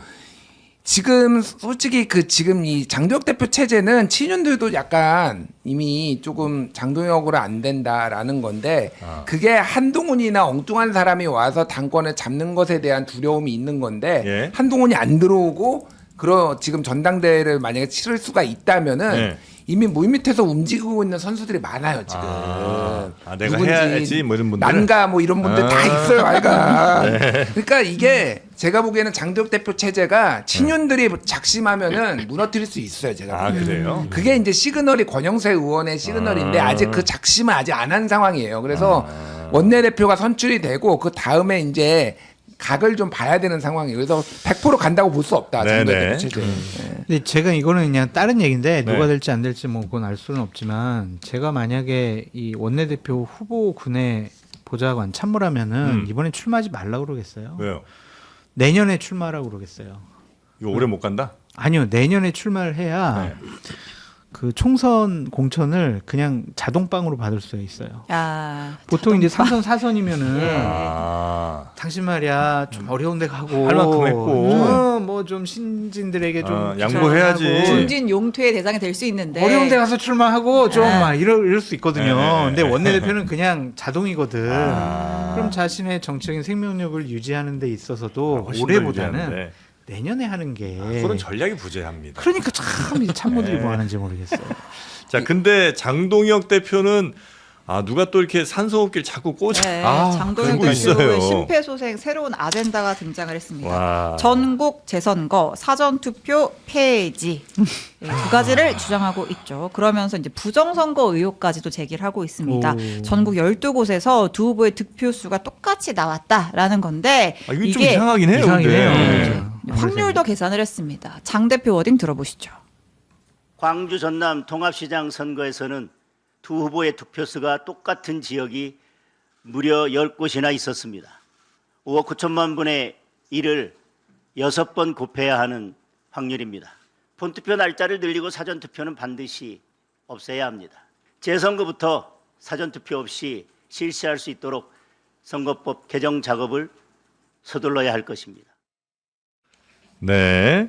지금 솔직히 지금 이 장도혁 대표 체제는 친윤들도 약간 이미 조금 장도혁으로 안 된다라는 건데 그게 한동훈이나 엉뚱한 사람이 와서 당권을 잡는 것에 대한 두려움이 있는 건데 예. 한동훈이 안 들어오고 지금 전당대회를 만약에 치를 수가 있다면은 네. 이미 물밑에서 움직이고 있는 선수들이 많아요 지금. 내가 해야지 뭐 이런 분들. 난가 뭐 이런 분들 다 있어요, 아이가. 그러니까 이게 제가 보기에는 장도혁 대표 체제가 친윤들이 작심하면은 무너뜨릴 수 있어요, 제가. 아, 보기에는. 그래요? 그게 이제 시그널이 권영세 의원의 시그널인데 아직 그 작심을 아직 안 한 상황이에요. 그래서 원내대표가 선출이 되고 그 다음에 이제 각을 좀 봐야 되는 상황이에요. 그래서 100% 간다고 볼 수 없다. 장도혁 네네. 대표 체제. 근데 제가 이거는 그냥 다른 얘기인데 누가 네. 될지 안 될지 뭐 그건 알 수는 없지만 제가 만약에 이 원내대표 후보군에 보좌관 참모라면은 이번에 출마하지 말라고 그러겠어요. 왜요? 내년에 출마하라고 그러겠어요. 이거 오래 못 간다? 아니요, 내년에 출마를 해야 네. 그 총선 공천을 그냥 자동빵으로 받을 수 있어요. 야, 보통 이제 3선 4선이면은 아. 당신 말이야 좀 어려운데 가고 할 만큼 했고. 뭐 좀 신진들에게 좀 양보해야지. 추천하고 중진 용퇴의 대상이 될 수 있는데 어려운데 가서 출마하고 좀 네. 막 이럴 수 있거든요. 네. 근데 원내대표는 그냥 자동이거든. 아. 그럼 자신의 정치적인 생명력을 유지하는 데 있어서도 훨씬 더 올해보다는 유리한데. 내년에 하는 게 그런 전략이 부재합니다. 그러니까 참 이 참모들이 네. 뭐 하는지 모르겠어요. 자, 근데 장동혁 대표는 누가 또 이렇게 산소호흡기를 자꾸 꽂아. 네, 들고 장도혁 있어요. 대표의 심폐소생 새로운 아젠다가 등장을 했습니다. 와. 전국 재선거 사전투표 폐지 네, 두 가지를 주장하고 있죠. 그러면서 이제 부정선거 의혹까지도 제기를 하고 있습니다. 오. 전국 12곳에서 두 후보의 득표수가 똑같이 나왔다라는 건데 이게 좀 이게 이상하긴 해요. 이상하긴 근데. 해요. 네. 그렇죠. 확률도 계산을 했습니다. 장 대표 워딩 들어보시죠. 광주 전남 통합시장 선거에서는 두 후보의 득표수가 똑같은 지역이 무려 10곳이나 있었습니다. 5억 9천만 분의 1을 6번 곱해야 하는 확률입니다. 본투표 날짜를 늘리고 사전투표는 반드시 없애야 합니다. 재선거부터 사전투표 없이 실시할 수 있도록 선거법 개정 작업을 서둘러야 할 것입니다. 네.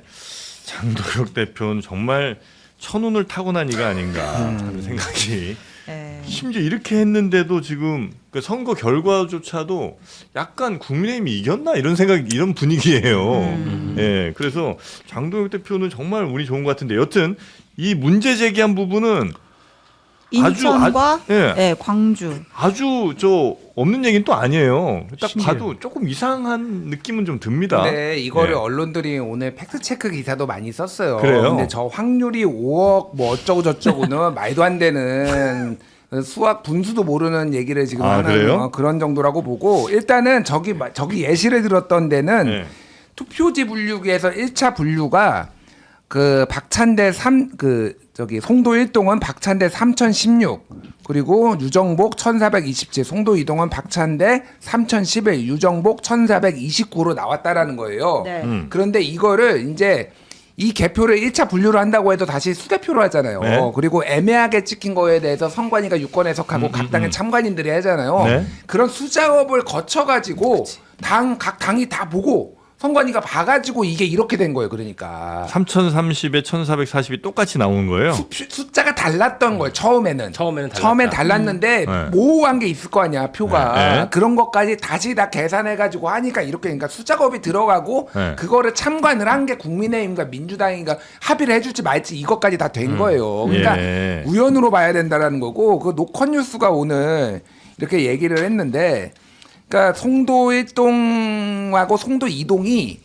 장도혁 대표는 정말 천운을 타고난 이가 아닌가 하는 생각이. 네. 심지어 이렇게 했는데도 지금 그 선거 결과조차도 약간 국민의힘이 이겼나 이런 이런 분위기예요. 예, 그래서 장도혁 대표는 정말 운이 좋은 것 같은데 여튼 이 문제 제기한 부분은 인천과 예. 네, 광주. 아주 없는 얘기는 또 아니에요. 딱 신기해요. 봐도 조금 이상한 느낌은 좀 듭니다. 근데 이거를 예. 언론들이 오늘 팩트 체크 기사도 많이 썼어요. 그래요? 근데 저 확률이 5억 뭐 어쩌고 저쩌고는 말도 안 되는 수학 분수도 모르는 얘기를 지금 하는 그래요? 그런 정도라고 보고 일단은 저기 예시를 들었던 데는 예. 투표지 분류기에서 1차 분류가 그 박찬대 송도 1동은 박찬대 3016 그리고 유정복 1427 송도 2동은 박찬대 3011 유정복 1429로 나왔다라는 거예요. 네. 그런데 이거를 이제 이 개표를 1차 분류를 한다고 해도 다시 수개표로 하잖아요. 네. 그리고 애매하게 찍힌 거에 대해서 선관위가 유권 해석하고 각 당의 참관인들이 하잖아요. 네. 그런 수작업을 거쳐가지고 각 당이 다 보고 선관위가 봐가지고 이게 이렇게 된 거예요. 그러니까 3030에 1440이 똑같이 나오는 거예요. 숫자가 달랐던 거예요. 처음에는 처음엔 달랐는데 네. 모호한 게 있을 거 아니야 표가. 네. 그런 것까지 다시 다 계산해가지고 하니까 이렇게 그러니까 수작업이 들어가고 네. 그거를 참관을 한 게 국민의힘과 민주당인가 합의를 해줄지 말지 이것까지 다 된 거예요. 그러니까 예. 우연으로 봐야 된다라는 거고 그 노컷뉴스가 오늘 이렇게 얘기를 했는데. 그러니까 송도 1동하고 송도 2동이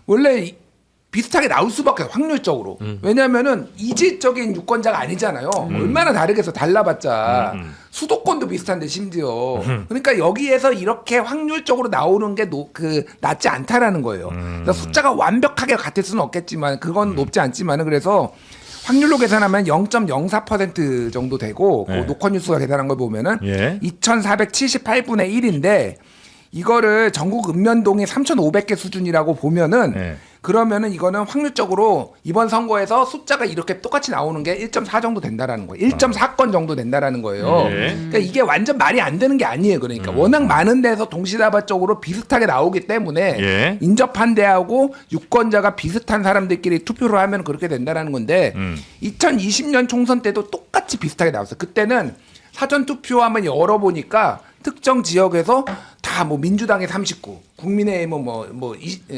원래 비슷하게 나올 수밖에 없어요, 확률적으로. 왜냐면은 이질적인 유권자가 아니잖아요. 얼마나 다르겠어, 달라봤자. 수도권도 비슷한데 심지어. 그러니까 여기에서 이렇게 확률적으로 나오는 게 낮지 않다라는 거예요. 그러니까 숫자가 완벽하게 같을 수는 없겠지만 그건 높지 않지만은 그래서 확률로 계산하면 0.04% 정도 되고 네. 그 노컷뉴스가 계산한 걸 보면은 예. 2,478분의 1인데 이거를 전국 읍면동이 3,500개 수준이라고 보면은 네. 그러면은 이거는 확률적으로 이번 선거에서 숫자가 이렇게 똑같이 나오는 게 1.4 정도 된다라는 거예요. 1.4건 정도 된다라는 거예요. 네. 그러니까 이게 완전 말이 안 되는 게 아니에요. 그러니까 워낙 많은 데서 동시다발적으로 비슷하게 나오기 때문에 예. 인접한 데하고 유권자가 비슷한 사람들끼리 투표를 하면 그렇게 된다라는 건데 2020년 총선 때도 똑같이 비슷하게 나왔어요. 그때는 사전 투표 한번 열어보니까 특정 지역에서 다 뭐 민주당이 39, 국민의힘은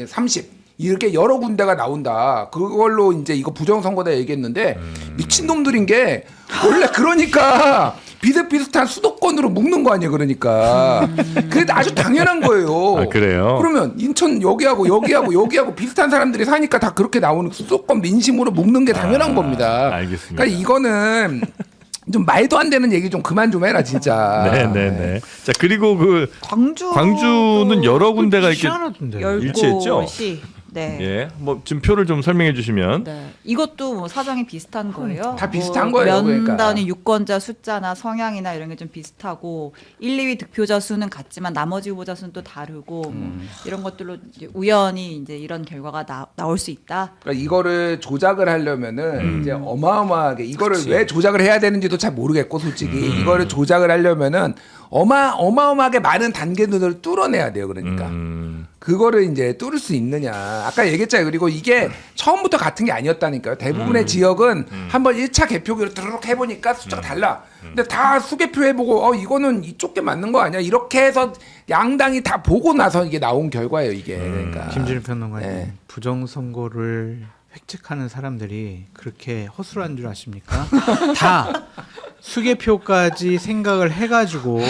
30 이렇게 여러 군데가 나온다. 그걸로 이제 이거 부정선거다 얘기했는데 미친 놈들인 게 원래 그러니까 비슷비슷한 수도권으로 묶는 거 아니에요. 그러니까 그게 아주 당연한 거예요. 아, 그래요? 그러면 인천 여기하고 비슷한 사람들이 사니까 다 그렇게 나오는 수도권 민심으로 묶는 게 당연한 겁니다. 알겠습니다. 그러니까 이거는 좀 말도 안 되는 얘기 좀 그만 좀 해라 진짜. 네네네. 자 그리고 그 광주는 광주는 여러 군데가 이렇게 희한하던데. 일치했죠? 네. 예, 뭐 지금 표를 좀 설명해 주시면 네. 이것도 뭐 사정이 비슷한 거예요. 다 비슷한 거예요, 면단위 그러니까. 유권자 숫자나 성향이나 이런 게 좀 비슷하고 1, 2위 득표자 수는 같지만 나머지 후보자 수는 또 다르고 뭐 이런 것들로 이제 우연히 이제 이런 결과가 나올 수 있다. 그러니까 이거를 조작을 하려면은 이제 어마어마하게 이거를 왜 조작을 해야 되는지도 잘 모르겠고 솔직히 이거를 조작을 하려면은 어마어마하게 많은 단계들을 뚫어내야 돼요. 그러니까 그거를 이제 뚫을 수 있느냐. 아까 얘기했잖아요. 그리고 이게 처음부터 같은 게 아니었다니까요. 대부분의 지역은 한번 1차 개표기로 드르륵 해보니까 숫자가 달라. 근데 다 수개표 해보고 이거는 이쪽 게 맞는 거 아니야. 이렇게 해서 양당이 다 보고 나서 이게 나온 결과예요. 이게. 그러니까. 김진일 평론가님 네. 부정선거를 획책하는 사람들이 그렇게 허술한 줄 아십니까? 다 수개표까지 생각을 해가지고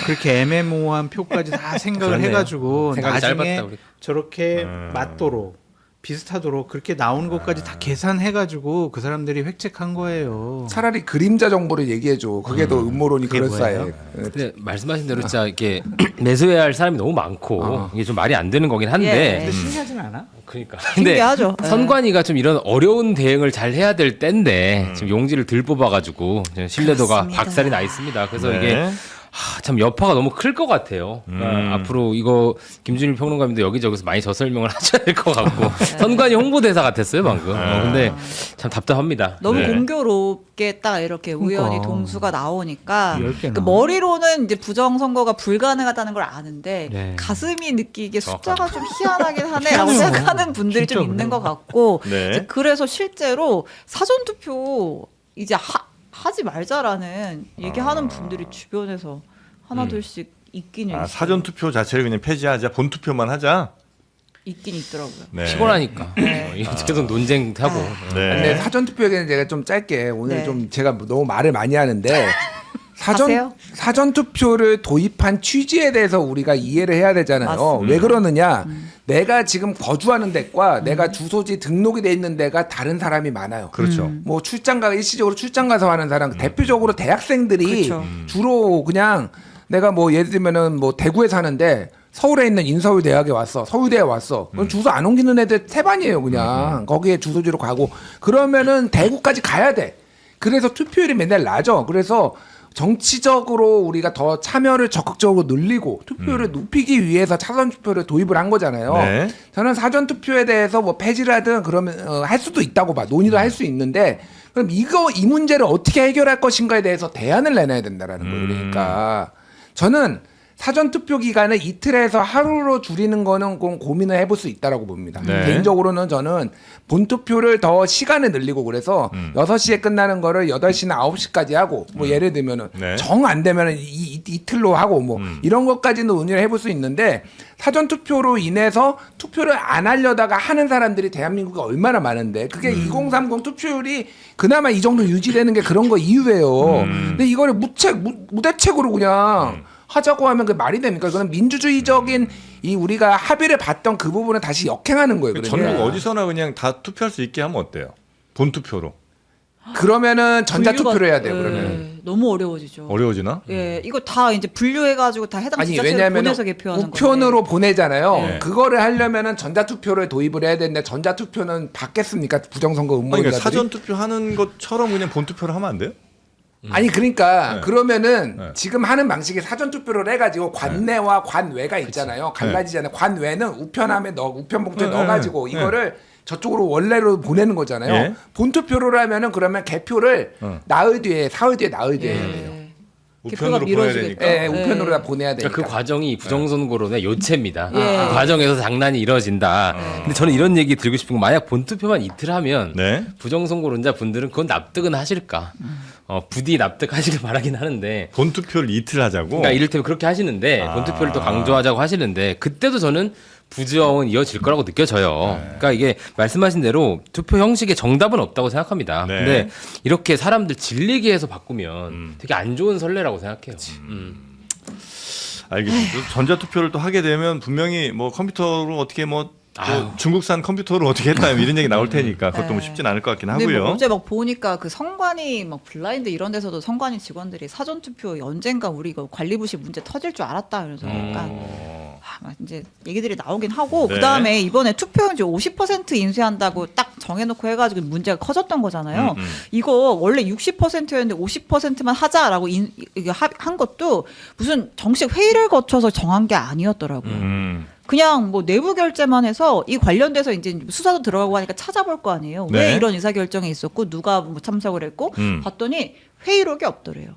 그렇게 애매모호한 표까지 다 생각을 그렇네요. 해가지고 생각이 나중에 짧았다, 우리. 저렇게 맞도록 비슷하도록 그렇게 나오는 것까지 다 계산해가지고 그 사람들이 획책한 거예요. 차라리 그림자 정보를 얘기해줘. 그게 더 음모론이 그게 그럴싸해. 뭐예요? 근데 말씀하신 대로 진짜 이렇게 내세워야 할 사람이 너무 많고 이게 좀 말이 안 되는 거긴 한데 예. 근데 신기하진 않아? 그러니까 근데 신기하죠. 예. 선관위가 좀 이런 어려운 대응을 잘 해야 될 때인데 지금 용지를 덜 뽑아가지고 신뢰도가 그렇습니다. 박살이 나 있습니다. 그래서 네. 이게 참 여파가 너무 클 것 같아요. 그러니까 앞으로 이거 김준일 평론가님도 여기저기서 많이 저 설명을 하셔야 될 것 같고 선관위 홍보대사 같았어요 방금. 근데 참 답답합니다. 너무 네. 공교롭게 딱 이렇게 우연히 그러니까. 동수가 나오니까 10개나. 그 머리로는 이제 부정선거가 불가능하다는 걸 아는데 네. 가슴이 느끼기에 정확하다. 숫자가 좀 희한하긴 하네라고 희한해요. 생각하는 분들이 좀 진짜 있는 그래요. 것 같고 네. 이제 그래서 실제로 사전투표 이제 하지 말자라는 얘기하는 분들이 주변에서 하나둘씩 있긴 있어요. 사전 투표 자체를 그냥 폐지하자, 본 투표만 하자. 있긴 있더라고요. 네. 피곤하니까 이거 계속 논쟁하고. 네. 근데 사전 투표에는 제가 좀 짧게 오늘 네. 좀 제가 너무 말을 많이 하는데 하세요? 사전 투표를 도입한 취지에 대해서 우리가 이해를 해야 되잖아요. 맞습니다. 왜 그러느냐? 내가 지금 거주하는 데과 내가 주소지 등록이 돼 있는 데가 다른 사람이 많아요. 그렇죠. 뭐 일시적으로 출장 가서 하는 사람, 대표적으로 대학생들이 그렇죠. 주로 그냥 내가 뭐 예를 들면은 뭐 대구에 사는데 서울에 있는 인서울대학에 왔어. 서울대에 왔어. 그럼 주소 안 옮기는 애들 태반이에요, 그냥. 거기에 주소지로 가고. 그러면은 대구까지 가야 돼. 그래서 투표율이 맨날 낮아. 그래서 정치적으로 우리가 더 참여를 적극적으로 늘리고 투표율을 높이기 위해서 사전 투표를 도입을 한 거잖아요. 네. 저는 사전 투표에 대해서 뭐 폐지를 하든 그러면 할 수도 있다고 봐. 논의도 할 수 있는데 그럼 이 문제를 어떻게 해결할 것인가에 대해서 대안을 내놔야 된다라는 거예요. 그러니까 저는 사전 투표 기간을 이틀에서 하루로 줄이는 거는 고민을 해볼 수 있다라고 봅니다. 네. 개인적으로는 저는 본 투표를 더 시간을 늘리고 그래서 6시에 끝나는 거를 8시나 9시까지 하고 뭐 예를 들면은 네. 정 안 되면은 이틀로 하고 뭐 이런 것까지는 논의를 해볼 수 있는데 사전 투표로 인해서 투표를 안 하려다가 하는 사람들이 대한민국에 얼마나 많은데 그게 2030 투표율이 그나마 이 정도 유지되는 게 그런 거 이유예요. 근데 이거를 무대책으로 그냥 하자고 하면 그 말이 됩니까? 그건 민주주의적인 이 우리가 합의를 봤던 그 부분을 다시 역행하는 거예요. 그러니까. 전국 어디서나 그냥 다 투표할 수 있게 하면 어때요? 본 투표로. 그러면은 전자 분류가- 투표를 해야 돼요. 예, 그러면. 너무 어려워지죠. 어려워지나? 예, 이거 다 이제 분류해가지고 다 해당 아니 지자체로 왜냐하면 보내서 개표하는 우편으로 보내잖아요. 네. 그거를 하려면은 전자 투표를 도입을 해야 되는데 전자 투표는 받겠습니까? 부정선거 아니, 그러니까 음모인가들이? 사전 투표하는 것처럼 그냥 본 투표를 하면 안 돼요? 아니 그러니까 네. 그러면은 네. 지금 하는 방식이 사전 투표를 해가지고 관내와 관외가 있잖아요. 갈라지잖아요. 관외는 우편함에 우편 봉투에 네, 넣어가지고 네. 이거를 저쪽으로 원래로 보내는 거잖아요. 예. 본 투표를 하면은 그러면 개표를 나흘 뒤에 사흘 뒤에 나흘 뒤에 해야 돼요. 예. 우편으로 개표가 보내야 미뤄지겠죠. 되니까. 예, 우편으로 다 보내야 되니까. 그러니까 그 과정이 부정선거론의 요체입니다. 예. 그 과정에서 장난이 이루어진다. 근데 저는 이런 얘기 드리고 싶은 건 만약 본투표만 이틀 하면 네. 부정선거론자 분들은 그건 납득은 하실까? 부디 납득하시길 바라긴 하는데. 본 투표를 이틀 하자고. 그러니까 이를테면 그렇게 하시는데 아. 본투표를 또 강조하자고 하시는데 그때도 저는 부정은 이어질 거라고 느껴져요. 그러니까 이게 말씀하신 대로 투표 형식에 정답은 없다고 생각합니다. 네. 근데 이렇게 사람들 질리게 해서 바꾸면 되게 안 좋은 선례라고 생각해요. 알겠습니다. 전자 투표를 또 하게 되면 분명히 뭐 컴퓨터로 어떻게 뭐 아유. 중국산 컴퓨터로 어떻게 했다 이런 얘기 나올 테니까 그것도 뭐 쉽진 않을 것 같긴 근데 하고요. 뭐 어제 막 보니까 그 선관위 막 블라인드 이런 데서도 선관위 직원들이 사전 투표 언젠가 우리 이거 관리부실 문제 터질 줄 알았다 그래서 약간 막 이제 얘기들이 나오긴 하고 네. 그다음에 이번에 투표용지 50% 인쇄한다고 딱 정해놓고 해가지고 문제가 커졌던 거잖아요. 이거 원래 60%였는데 50%만 하자라고 이게 한 것도 무슨 정식 회의를 거쳐서 정한 게 아니었더라고요. 그냥 뭐 내부 결재만 해서 이 관련돼서 이제 수사도 들어가고 하니까 찾아볼 거 아니에요. 네. 왜 이런 의사 결정이 있었고 누가 뭐 참석을 했고 봤더니 회의록이 없더래요.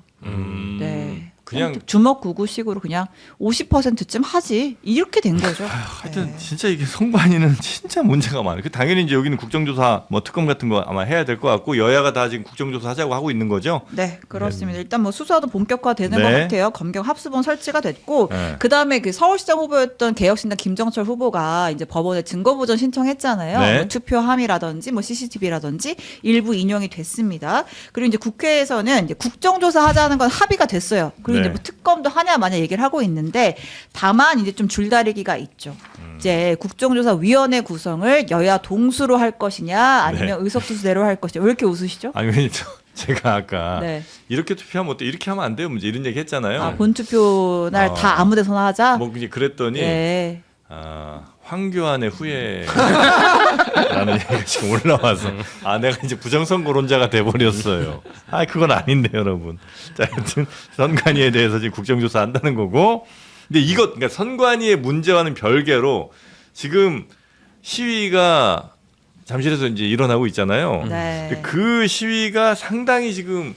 네. 그냥 주먹구구식으로 그냥 50%쯤 하지 이렇게 된 거죠. 하여튼 진짜 이게 선관위는 진짜 문제가 많아요. 당연히 이제 여기는 국정조사 뭐 특검 같은 거 아마 해야 될 것 같고 여야가 다 지금 국정조사 하자고 하고 있는 거죠. 네, 그렇습니다. 일단 뭐 수사도 본격화되는 네. 것 같아요. 검경 합수본 설치가 됐고, 네. 그 다음에 그 서울시장 후보였던 개혁신당 김정철 후보가 이제 법원에 증거보전 신청했잖아요. 네. 뭐 투표 함이라든지 뭐 CCTV라든지 일부 인용이 됐습니다. 그리고 이제 국회에서는 이제 국정조사 하자는 건 합의가 됐어요. 그리고 네. 이제 뭐 특검도 하냐 마냐 얘기를 하고 있는데, 다만 이제 좀 줄다리기가 있죠. 이제 국정조사위원회 구성을 여야 동수로 할 것이냐, 아니면 네. 의석수대로 할 것이냐. 왜 이렇게 웃으시죠? 아니 왜냐면 제가 아까 네. 이렇게 투표하면 어때? 이렇게 하면 안 돼요. 문제 이런 얘기 했잖아요. 아, 본투표 날 어. 다 아무데서나 하자. 뭐 이제 그랬더니 네. 황교안의 후예라는 얘기가 지금 올라와서 내가 이제 부정선거론자가 돼버렸어요. 그건 아닌데 여러분. 자, 하여튼 선관위에 대해서 지금 국정조사 한다는 거고. 근데 그러니까 선관위의 문제와는 별개로 지금 시위가 잠실에서 이제 일어나고 있잖아요. 네. 근데 그 시위가 상당히 지금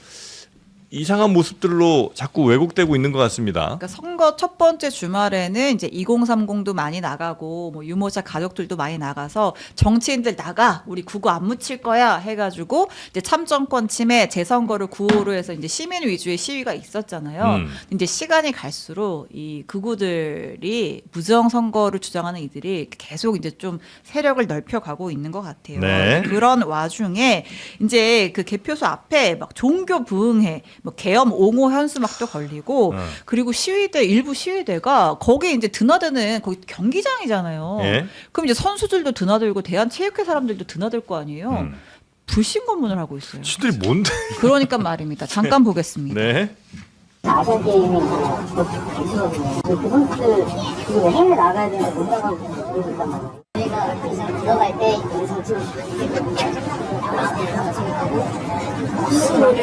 이상한 모습들로 자꾸 왜곡되고 있는 것 같습니다. 그러니까 선거 첫 번째 주말에는 이제 2030도 많이 나가고 뭐 유모차 가족들도 많이 나가서 정치인들 나가 우리 구구 안 묻힐 거야 해가지고 이제 참정권 침해 재선거를 구호로 해서 이제 시민 위주의 시위가 있었잖아요. 이제 시간이 갈수록 이 극우들이 부정 선거를 주장하는 이들이 계속 이제 좀 세력을 넓혀가고 있는 것 같아요. 네. 그런 와중에 이제 그 개표소 앞에 막 종교 부흥회 뭐 계엄 옹호 현수막도 걸리고 그리고 일부 시위대가 거기에 이제 드나드는 거기 경기장이잖아요. 예. 그럼 이제 선수들도 드나들고 대한체육회 사람들도 드나들 거 아니에요. 불신 검문을 하고 있어요. 지들이 뭔데? 그러니까 말입니다. 잠깐 보겠습니다. 네. 아시안 게임이 뭐 있거든요. 그 선수들 지금 해외 나가야 되는데 못 나가고 그러고 있단 말이에요. 저희가 우선 들어갈 때 우선 지금 시우를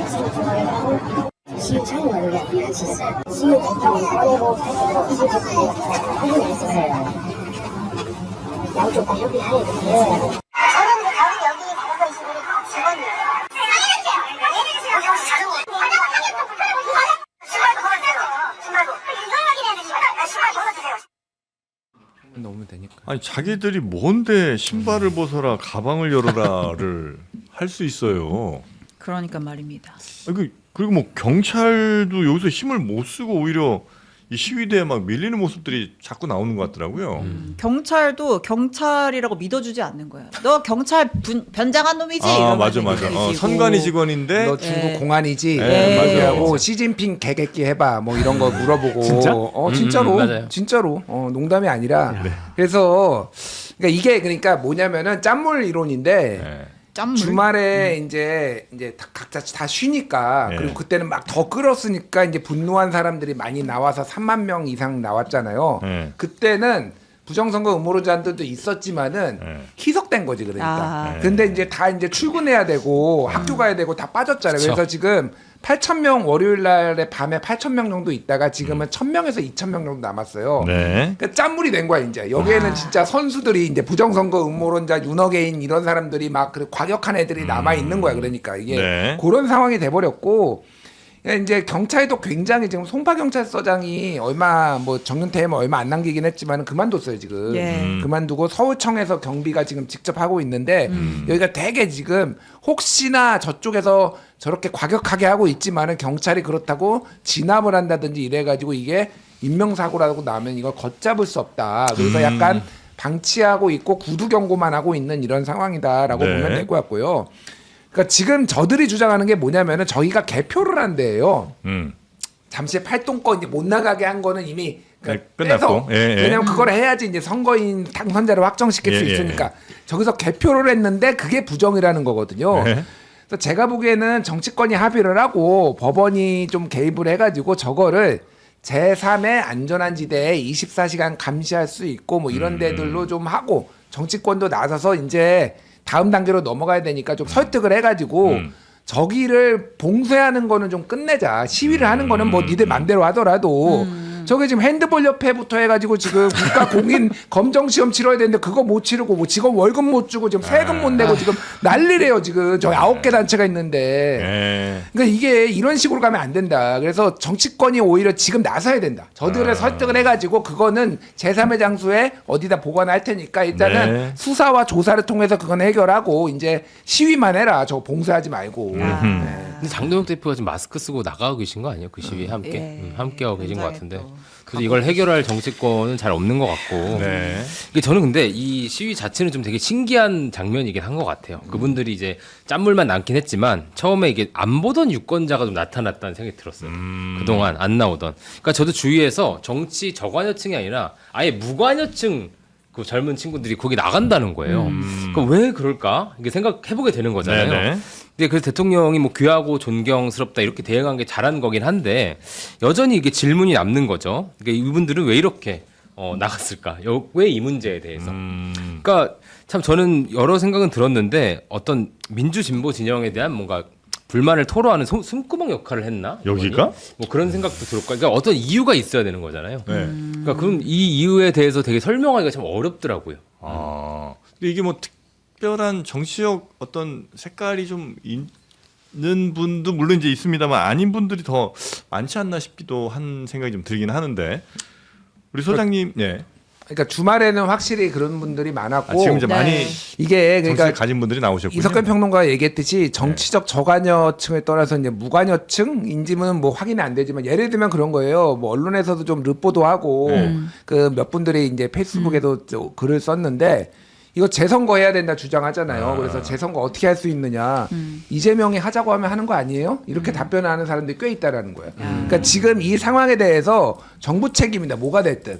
시우 하고 시우 촬영 가족이 같이 있어요. 시우 대표를 꺼내고 시우 대표를 확인을 했었어요. 양쪽 다 협의하에 됐어요. 저는 여기 가서 있으면 직원이에요. 넣으면 되니까. 아니 자기들이 뭔데 신발을 벗어라 가방을 열어라를 할 수 있어요. 그러니까 말입니다. 그리고 뭐 경찰도 여기서 힘을 못 쓰고 오히려 이 시위대에 막 밀리는 모습들이 자꾸 나오는 것 같더라고요. 경찰도 경찰이라고 믿어주지 않는 거예요. 너 경찰 변장한 놈이지? 아 이러면서 맞아. 얘기해주고. 선관위 직원인데 너 중국 네. 공안이지. 네, 맞아요. 맞아요. 시진핑 개객기 해봐. 뭐 이런 거 물어보고. 진짜? 진짜로. 맞아요. 진짜로. 농담이 아니라. 그래서 그러니까 이게 그러니까 뭐냐면은 짠물 이론인데. 네. 짠물. 주말에 이제 각자 다 쉬니까 네. 그리고 그때는 막 더 끌었으니까 이제 분노한 사람들이 많이 나와서 3만 명 이상 나왔잖아요. 네. 그때는 부정선거 음모론자들도 있었지만은 네. 희석된 거지 그러니까. 아. 근데 이제 다 이제 출근해야 되고 학교 가야 되고 다 빠졌잖아요. 그쵸. 그래서 지금 8,000명 월요일 날에 밤에 8,000명 정도 있다가 지금은 1,000명에서 2,000명 정도 남았어요. 네. 그러니까 짠물이 된 거야 이제. 여기에는 진짜 선수들이 이제 부정선거 음모론자 윤어게인 이런 사람들이 막 그 과격한 애들이 남아 있는 거야. 그러니까 이게 네. 그런 상황이 돼버렸고. 그러니까 이제 경찰도 굉장히 지금 송파 경찰서장이 얼마 뭐 정년퇴임 얼마 안 남기긴 했지만 그만뒀어요 지금. 예. 그만두고 서울청에서 경비가 지금 직접 하고 있는데 여기가 되게 지금 혹시나 저쪽에서 저렇게 과격하게 하고 있지만은 경찰이 그렇다고 진압을 한다든지 이래가지고 이게 인명사고라고 나면 이걸 걷잡을 수 없다. 그래서 약간 방치하고 있고 구두 경고만 하고 있는 이런 상황이다라고 네. 보면 될 것 같고요. 그러니까 지금 저들이 주장하는 게 뭐냐면은 저희가 개표를 한대요. 잠시 팔동권 이제 못 나가게 한 거는 이미 그러니까 네, 끝났고. 빼서 예, 예. 왜냐면 그걸 해야지 이제 선거인 당선자를 확정시킬 수 예, 예, 있으니까 저기서 개표를 했는데 그게 부정이라는 거거든요. 네. 그래서 제가 보기에는 정치권이 합의를 하고 법원이 좀 개입을 해가지고 저거를 제3의 안전한 지대에 24시간 감시할 수 있고 뭐 이런 데들로 좀 하고 정치권도 나서서 이제 다음 단계로 넘어가야 되니까 좀 설득을 해가지고 저기를 봉쇄하는 거는 좀 끝내자. 시위를 하는 거는 뭐 니들 맘대로 하더라도 저게 지금 핸드볼 협회부터 해가지고 지금 국가 공인 검정 시험 치러야 되는데 그거 못 치르고 뭐 직원 월급 못 주고 지금 세금 못 내고 지금 난리래요 지금. 저기 9개 단체가 있는데. 네. 그러니까 이게 이런 식으로 가면 안 된다. 그래서 정치권이 오히려 지금 나서야 된다. 저들을 설득을 해가지고 그거는 제3의 장소에 어디다 보관할 테니까 일단은 네. 수사와 조사를 통해서 그건 해결하고 이제 시위만 해라. 저거 봉쇄하지 말고. 근데 장동혁 대표가 지금 마스크 쓰고 나가고 계신 거 아니에요? 그 시위에 함께 예. 함께하고 계신 것 굉장히 같은데. 또 그래서 이걸 해결할 정치권은 잘 없는 것 같고. 네. 이게 저는 근데 이 시위 자체는 좀 되게 신기한 장면이긴 한 것 같아요. 그분들이 이제 짠물만 남긴 했지만 처음에 이게 안 보던 유권자가 좀 나타났다는 생각이 들었어요. 그동안 안 나오던. 그러니까 저도 주위에서 정치 저관여층이 아니라 아예 무관여층 그 젊은 친구들이 거기 나간다는 거예요. 그럼 왜 그럴까? 이게 생각해보게 되는 거잖아요. 네네. 근데 그래서 대통령이 뭐 귀하고 존경스럽다 이렇게 대응한 게 잘한 거긴 한데 여전히 이게 질문이 남는 거죠. 그러니까 이분들은 왜 이렇게 나갔을까? 왜 이 문제에 대해서? 그러니까 참 저는 여러 생각은 들었는데 어떤 민주 진보 진영에 대한 뭔가 불만을 토로하는 숨구멍 역할을 했나? 여기가? 뭐 그런 생각도 들었고, 그러니까 어떤 이유가 있어야 되는 거잖아요. 네. 그러니까 그럼 이 이유에 대해서 되게 설명하기가 참 어렵더라고요. 아, 근데 이게 뭐 특별한 정치적 어떤 색깔이 좀 있는 분도 물론 이제 있습니다만 아닌 분들이 더 많지 않나 싶기도 한 생각이 좀 들긴 하는데 우리 소장님, 네. 그러니까 주말에는 확실히 그런 분들이 많았고 지금 이제 네. 많이 이게 정치를 그러니까 가진 분들이 나오셨군요. 이석근 평론가가 얘기했듯이 정치적 저관여층에 떠나서 이제 무관여층인지는 뭐 확인이 안 되지만 예를 들면 그런 거예요. 뭐 언론에서도 좀 르포도 하고 그 몇 분들이 이제 페이스북에도 글을 썼는데 이거 재선거 해야 된다 주장하잖아요. 그래서 재선거 어떻게 할 수 있느냐. 이재명이 하자고 하면 하는 거 아니에요? 이렇게 답변하는 사람들이 꽤 있다라는 거예요. 그러니까 지금 이 상황에 대해서 정부 책임이다. 뭐가 됐든.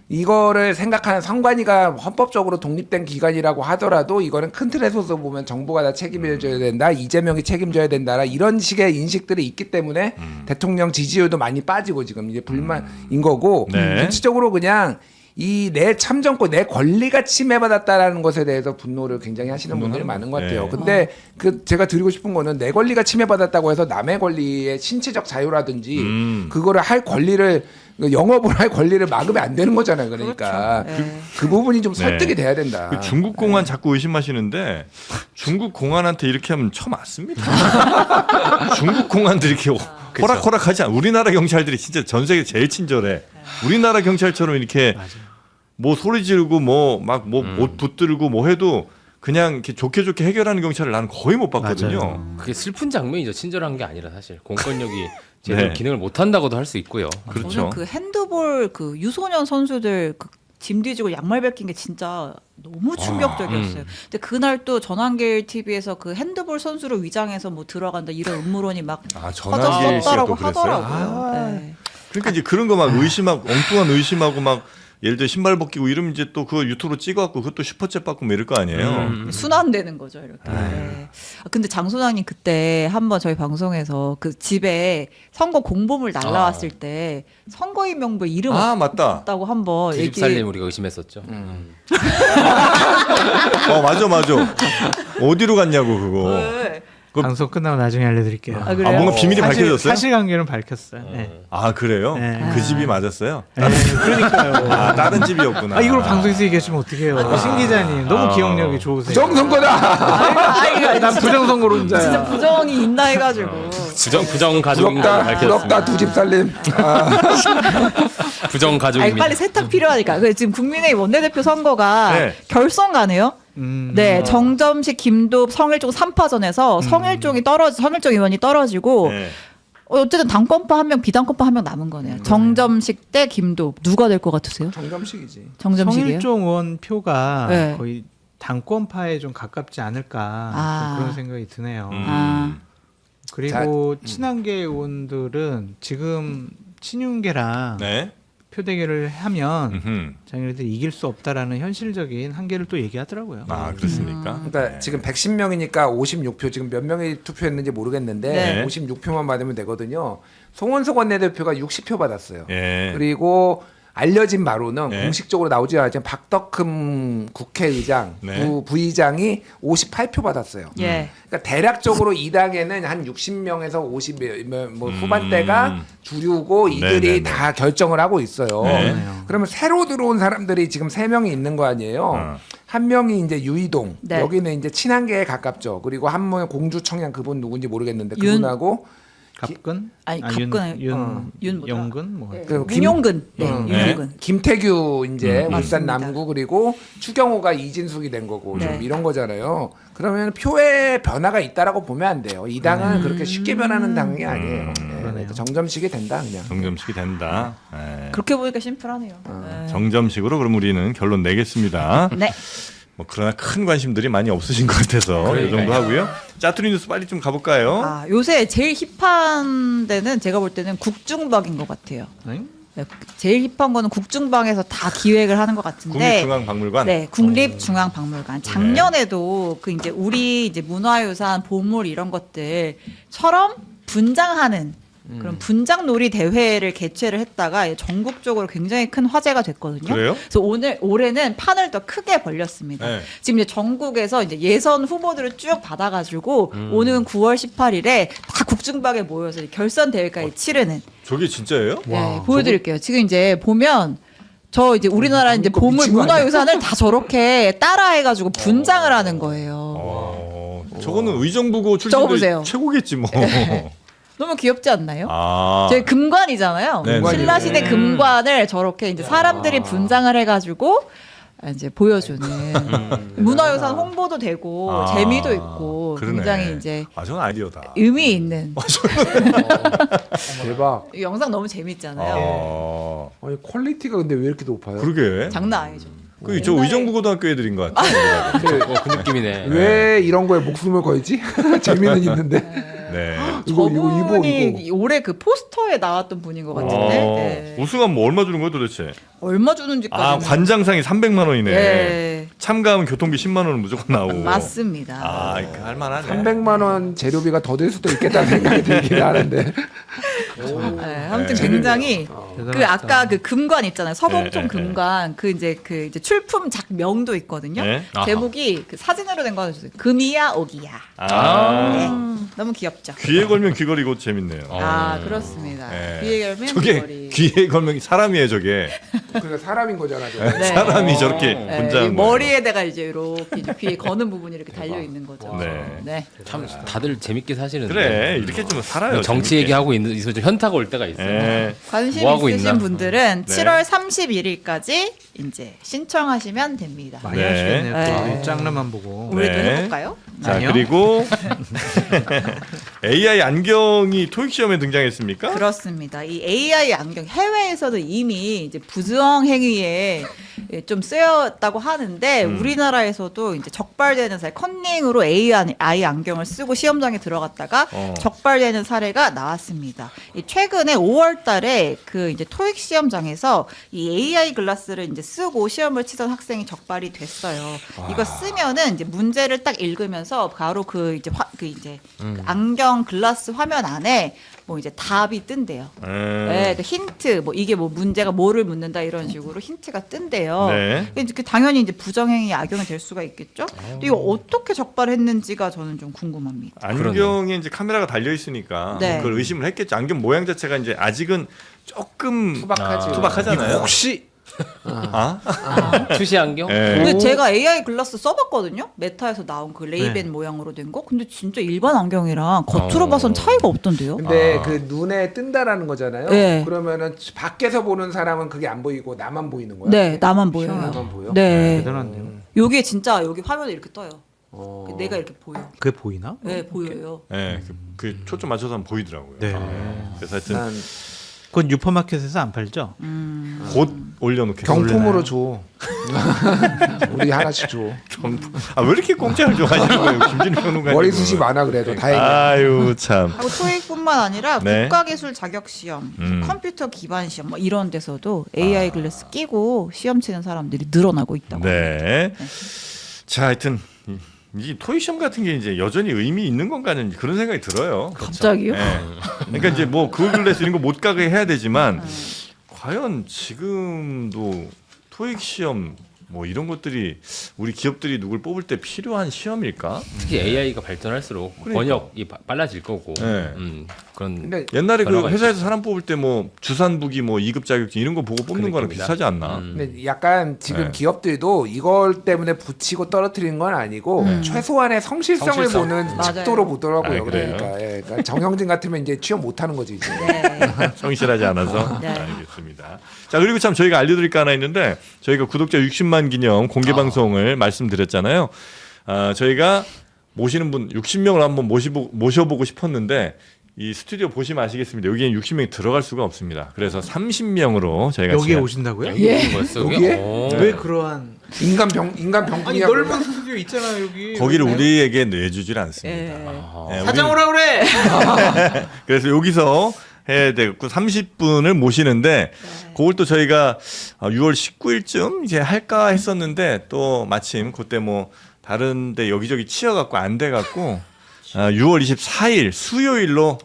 이거를 생각하는 선관위가 헌법적으로 독립된 기관이라고 하더라도 이거는 큰 틀에서 보면 정부가 다 책임을 져야 된다, 이재명이 책임져야 된다, 이런 식의 인식들이 있기 때문에 대통령 지지율도 많이 빠지고 지금 이제 불만인 거고 네. 전체적으로 그냥 이 내 참정권, 내 권리가 침해받았다라는 것에 대해서 분노를 굉장히 하시는 분들이 많은 것 같아요. 네. 근데 그 제가 드리고 싶은 거는 내 권리가 침해받았다고 해서 남의 권리의 신체적 자유라든지 그거를 할 권리를 영업을 할 권리를 막으면 안 되는 거잖아요. 그러니까 그렇죠. 네. 그 부분이 좀 설득이 네. 돼야 된다. 그 중국 공안 자꾸 의심하시는데 중국 공안한테 이렇게 하면 쳐맞습니다. 중국 공안들이 이렇게 호락호락하지 않아. 우리나라 경찰들이 진짜 전 세계 제일 친절해. 우리나라 경찰처럼 이렇게 뭐 소리 지르고 뭐 막 뭐 옷 붙들고 뭐 해도 그냥 이렇게 좋게 해결하는 경찰을 나는 거의 못 봤거든요. 맞아요. 그게 슬픈 장면이죠. 친절한 게 아니라 사실 공권력이 제대로 네. 기능을 못 한다고도 할 수 있고요. 그렇죠. 저는 그 핸드볼 그 유소년 선수들 그 짐 뒤지고 양말 벗긴 게 진짜 너무 충격적이었어요. 근데 그날 또 전환길 TV에서 그 핸드볼 선수를 위장해서 뭐 들어간다 이런 음모론이 막 전환길 씨가 또 퍼졌었다라고 그랬어요. 하더라고요. 네. 그러니까 이제 그런 거 막 의심하고 엉뚱한 의심하고 막 예를 들어 신발 벗기고 이러면 이제 또 그거 유튜브로 찍어갖고 그것도 슈퍼챗 받고 뭐 이럴 거 아니에요. 순환되는 거죠 이렇게. 네. 아, 근데 장 소장님 그때 한번 저희 방송에서 그 집에 선거 공보물 날라왔을 때 선거인 명부에 이름 맞다. 없다고 한번 두 집 살림 우리가 의심했었죠. 맞아. 어디로 갔냐고 그거. 네. 그- 방송 끝나고 나중에 알려드릴게요. 아, 그래요? 뭔가 비밀이 밝혀졌어요? 사실관계는 밝혔어요. 네. 아 그래요? 네. 그 집이 맞았어요? 네, 그러니까요. 다른 집이었구나. 이걸 방송에서 얘기하시면 어떡해요. 신 기자님 너무 기억력이 좋으세요. 부정선거다. 난 부정선거론자야. 진짜 부정이 있나 해가지고. 부정 가족인 걸 밝혔습니다. 부럽다 두 집 살림. 부정 아니, 가족입니다. 빨리 세탁 필요하니까. 그 지금 국민의힘 원내대표 선거가 네. 결선 가네요. 네, 정점식, 김도읍, 성일종 3파전에서 성일종 의원이 떨어지고 네. 어쨌든 당권파 한 명, 비당권파 한 명 남은 거네요. 정점식 대 김도읍 누가 될 것 같으세요? 정점식이지. 정점식이요? 성일종 의원 표가 네. 거의 당권파에 좀 가깝지 않을까 좀 그런 생각이 드네요. 아, 그리고 친한계 의원들은 지금 친윤계랑 네. 표대결을 하면 음흠. 자기네들이 이길 수 없다라는 현실적인 한계를 또 얘기하더라고요. 아 그렇습니까? 그러니까 지금 110명이니까 56표 지금 몇 명이 투표했는지 모르겠는데 네. 56표만 받으면 되거든요. 송원석 원내대표가 60표 받았어요. 예. 그리고 알려진 바로는 네. 공식적으로 나오지 않았지만 박덕흠 국회의장 네. 부의장이 58표 받았어요. 예. 그러니까 대략적으로 이 당에는 한 60명에서 50 뭐 후반대가 주류고 이들이 네네네. 다 결정을 하고 있어요. 네. 그러면 새로 들어온 사람들이 지금 3명이 있는 거 아니에요. 한 명이 이제 유이동, 네. 여기는 이제 친한계에 가깝죠. 그리고 한 명은 공주 청년 그분 누군지 모르겠는데 윤. 그분하고 갑근? 아니, 갑근 아니- 윤 뭐더라? 영근? 뭐. 그 윤용근, 네, 네. 윤용근. 김태규 이제 울산 맞습니다. 남구 그리고 추경호가 이진숙이 된 거고 네. 좀 이런 거잖아요. 그러면 표에 변화가 있다라고 보면 안 돼요. 이 당은 그렇게 쉽게 변하는 당이 아니에요. 네, 그러네요. 정점식이 된다 그냥. 정점식이 된다. 예. 그렇게 보니까 심플하네요. 네. 정점식으로 그럼 우리는 결론 내겠습니다. 네. 뭐 그러나 큰 관심들이 많이 없으신 것 같아서 이 정도 하고요. 짜투리 뉴스 빨리 좀 가볼까요? 아, 요새 제일 힙한 데는 제가 볼 때는 국중박인 것 같아요. 응? 네, 제일 힙한 거는 국중방에서 다 기획을 하는 것 같은데. 국립중앙박물관. 네, 국립중앙박물관. 작년에도 그 이제 우리 이제 문화유산 보물 이런 것들처럼 분장하는 그런 분장놀이 대회를 개최를 했다가 전국적으로 굉장히 큰 화제가 됐거든요. 그래요? 그래서 올해는 판을 더 크게 벌렸습니다. 네. 지금 이제 전국에서 이제 예선 후보들을 쭉 받아가지고 오는 9월 18일에 다 국중박에 모여서 결선 대회까지 치르는. 저게 진짜예요? 네, 보여드릴게요. 지금 이제 보면 저 이제 우리나라 이제 이거 보물 미친 거 아니야? 문화유산을 다 저렇게 따라해가지고 분장을 하는 거예요. 저거는 의정부고 적어보세요. 출신들 최고겠지 뭐. 너무 귀엽지 않나요? 아. 저희 금관이잖아요. 네, 네. 신라시대 금관을 저렇게 이제 사람들이 분장을 해가지고 이제 보여주는 문화유산 홍보도 되고 아, 재미도 있고 그러네. 굉장히 이제 아, 저건 아이디어다. 의미 있는 대박. 이 영상 너무 재밌잖아요. 아니 퀄리티가 근데 왜 이렇게 높아요? 그러게. 장난 아니죠. 저 의정부고등학교 애들인 것 같아. 그 느낌이네. 왜 이런 거에 목숨을 걸지? 재미는 있는데. 네. 저분이 올해 그 포스터에 나왔던 분인 것 같은데 네. 우승하면 뭐 얼마 주는 거예요 도대체? 얼마 주는지까지는 관장상이 300만 원이네. 네. 참가하면 교통비 10만 원은 무조건 나오고. 맞습니다. 아, 이거 할 만하네. 300만 원 재료비가 더 될 수도 있겠다는 생각이 들긴 하는데. 네, 아무튼 굉장히 그 아까 그 금관 있잖아요. 서범통 네, 금관 그 이제 출품작 명도 있거든요. 네. 제목이 그 사진으로 된 거 주세요. 금이야 오기야. 네. 너무 귀엽죠. 귀에 걸면 귀걸이 이거 재밌네요. 아 그렇습니다. 네. 귀에 걸면 저게 귀걸이. 귀에 걸면 사람이에요, 저게. 그러니까 사람인 거잖아. 저거. 네. 사람이 저렇게 네, 분장한 이 거예요. 머리에다가 이제 이렇게 이제 귀에 거는 부분이 이렇게 달려 있는 거죠. 네. 네. 참 다들 재밌게 사시는데. 그래, 이렇게 좀 살아요. 정치 재밌게. 얘기하고 있어서 좀 현타가 올 때가 있어요. 예. 관심 뭐 하고 있으신 있나? 분들은 네. 7월 31일까지 이제 신청하시면 됩니다. 많이 네. 하시겠네요. 네. 또 짱르만 보고. 우리도 네. 해볼까요? 자, 아니요. 그리고 AI 안경이 토익 시험에 등장했습니까? 그렇습니다. 이 AI 안경 해외에서도 이미 이제 부정 행위에 좀 쓰였다고 하는데 우리나라에서도 이제 적발되는 사례 컨닝으로 AI 안경을 쓰고 시험장에 들어갔다가 적발되는 사례가 나왔습니다. 이 최근에 5월달에 그 이제 토익 시험장에서 이 AI 글라스를 이제 쓰고 시험을 치던 학생이 적발이 됐어요. 이거 쓰면은 이제 문제를 딱 읽으면서 바로 그 안경 글라스 화면 안에 뭐 이제 답이 뜬대요. 네, 그 힌트 뭐 이게 뭐 문제가 뭐를 묻는다 이런 식으로 힌트가 뜬대요. 네. 이제 당연히 이제 부정행위 악용이 될 수가 있겠죠. 근데 이거 어떻게 적발했는지가 저는 좀 궁금합니다. 안경에 이제 카메라가 달려 있으니까 네. 그걸 의심을 했겠죠. 안경 모양 자체가 이제 아직은 조금 투박하지. 투박하잖아요. 혹시 투시 안경? 예. 근데 제가 AI 글라스 써봤거든요. 메타에서 나온 그 레이벤 모양으로 된 거. 근데 진짜 일반 안경이랑 겉으로 봐선 차이가 없던데요. 근데 그 눈에 뜬다라는 거잖아요. 네. 그러면은 밖에서 보는 사람은 그게 안 보이고 나만 보이는 거야? 네, 나만 보여요. 나만 보여? 네. 대단한데요. 여기 진짜 여기 화면에 이렇게 떠요. 내가 이렇게 보여. 그게 보이나? 네, 보여요. 예, 그 초점 맞춰서 하면 보이더라고요. 네. 그래서 하여튼 난 그건 유퍼마켓에서 안 팔죠? 곧 올려놓겠습니다. 경품으로 줘. 우리 하나씩 줘. 왜 이렇게 공짜를 좋아하시는 거예요, 김진우 평론가님? 머리숱이 많아 그래도 다행이야. 아유 참. 하고 토익뿐만 아니라 네. 국가기술 자격시험, 컴퓨터 기반 시험 뭐 이런 데서도 AI 글래스 끼고 시험 치는 사람들이 늘어나고 있다고. 네. 자, 하여튼 이 토익 시험 같은 게 이제 여전히 의미 있는 건가는 그런 생각이 들어요. 갑자기요? 네. 그러니까 이제 뭐 구글글래스 이런 거 못 가게 해야 되지만 과연 지금도 토익 시험 뭐 이런 것들이 우리 기업들이 누굴 뽑을 때 필요한 시험일까? 특히 AI가 발전할수록 번역이 빨라질 거고. 네. 그런 근데 옛날에 그 변화가 회사에서 사람 뽑을 때 뭐 주산부기 뭐 2급 자격증 이런 거 보고 뽑는 거랑 느낌이다. 비슷하지 않나? 근데 약간 지금 네. 기업들도 이걸 때문에 붙이고 떨어뜨리는 건 아니고 최소한의 성실성을 성실성. 보는 맞아요. 측도로 보더라고요. 아, 그래요? 그러니까, 그러니까 정형진 같으면 이제 취업 못하는 거지 이제. 네. 성실하지 않아서. 네. 알겠습니다. 자, 그리고 참 저희가 알려드릴 거 하나 있는데 저희가 구독자 60만 기념 공개 방송을 말씀드렸잖아요. 저희가 모시는 분 60명을 한번 모셔보고 싶었는데 이 스튜디오 보시면 아시겠습니다. 여기엔 60명이 들어갈 수가 없습니다. 그래서 30명으로 저희가 여기에 제가- 오신다고요? 예. 벌써 여기에? 오. 왜 그러한 인간 아니 병풍이야. 넓은 스튜디오 있잖아요 여기. 거기를 왜? 우리에게 내주질 않습니다. 예. 예, 사장 오라 그래. 그래서 여기서 해야 되겠고 30분을 모시는데 그걸 또 저희가 6월 19일쯤 이제 할까 했었는데 또 마침 그때 뭐 다른데 여기저기 치여갖고 안 돼갖고 6월 24일 수요일로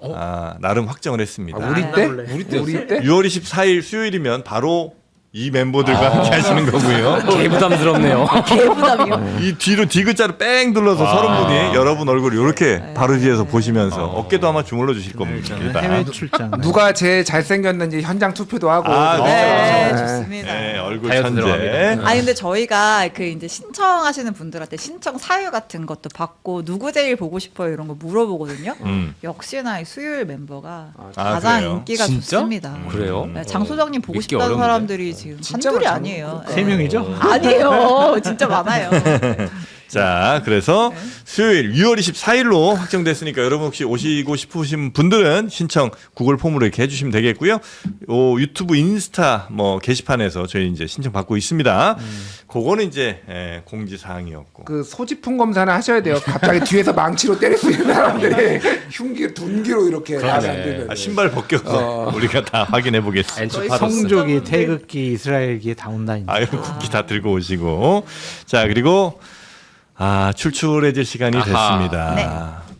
나름 확정을 했습니다. 우리 때? 우리 때? 6월 24일 수요일이면 바로 이 멤버들과 함께 하시는 거고요. 개 부담스럽네요. 개부담이요. 이 뒤로 디귿자로 뺑 둘러서 30분이 여러분 얼굴 이렇게 바로 뒤에서 보시면서 어깨도 아마 주물러 주실 겁니다. 해외 출장. 누가 제일 잘생겼는지 현장 투표도 하고. 그렇죠. 네, 네. 좋습니다. 네, 얼굴 다이어트 천재. 들어갑니다. 아니 근데 저희가 그 이제 신청하시는 분들한테 신청 사유 같은 것도 받고 누구 제일 보고 싶어요 이런 거 물어보거든요. 역시나 이 수요일 멤버가 가장 그래요? 인기가 진짜? 좋습니다. 그래요? 네, 장 소장님 보고 믿기 싶다는 어렵네. 사람들이 지금 진짜 한둘이 많죠. 아니에요. 세 명이죠? 아니에요. 진짜 많아요. 자, 그래서 수요일 6월 24일로 확정됐으니까 여러분 혹시 오시고 싶으신 분들은 신청 구글 폼으로 이렇게 해주시면 되겠고요. 유튜브, 인스타 뭐 게시판에서 저희 이제 신청 받고 있습니다. 그거는 이제 공지 사항이었고. 그 소지품 검사는 하셔야 돼요. 갑자기 뒤에서 망치로 때릴 수 있는 사람들이 흉기, 둔기로 이렇게 나면 안 되면. 신발 벗겨서 우리가 다 확인해 보겠습니다. 엔치파더스. 성조기, 태극기, 이스라엘기 다 온다니까. 아유, 국기 다 들고 오시고. 자, 그리고 출출해질 시간이 아하. 됐습니다. 네.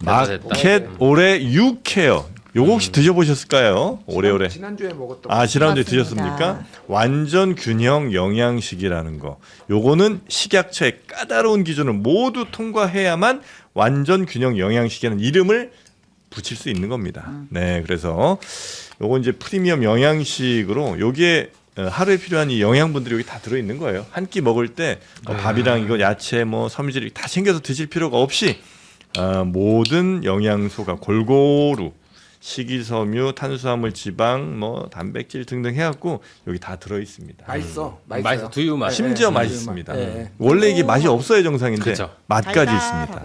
마켓 올해 유케어. 요거 혹시 드셔보셨을까요? 오래오래. 지난주에 먹었던 지난주에 맞습니다. 드셨습니까? 완전 균형 영양식이라는 거. 요거는 식약처의 까다로운 기준을 모두 통과해야만 완전 균형 영양식이라는 이름을 붙일 수 있는 겁니다. 네, 그래서 요거 이제 프리미엄 영양식으로 요게 하루에 필요한 이 영양분들이 여기 다 들어있는 거예요. 한 끼 먹을 때 밥이랑 이거 야채 뭐 섬유질 다 챙겨서 드실 필요가 없이 모든 영양소가 골고루 식이섬유, 탄수화물, 지방, 뭐 단백질 등등 해갖고 여기 다 들어있습니다. 맛있어. 맛있어. 맛있어요. 두유 맛. 심지어 네, 맛있습니다. 네. 원래 이게 맛이 없어야 정상인데 그쵸. 맛까지 달달하고.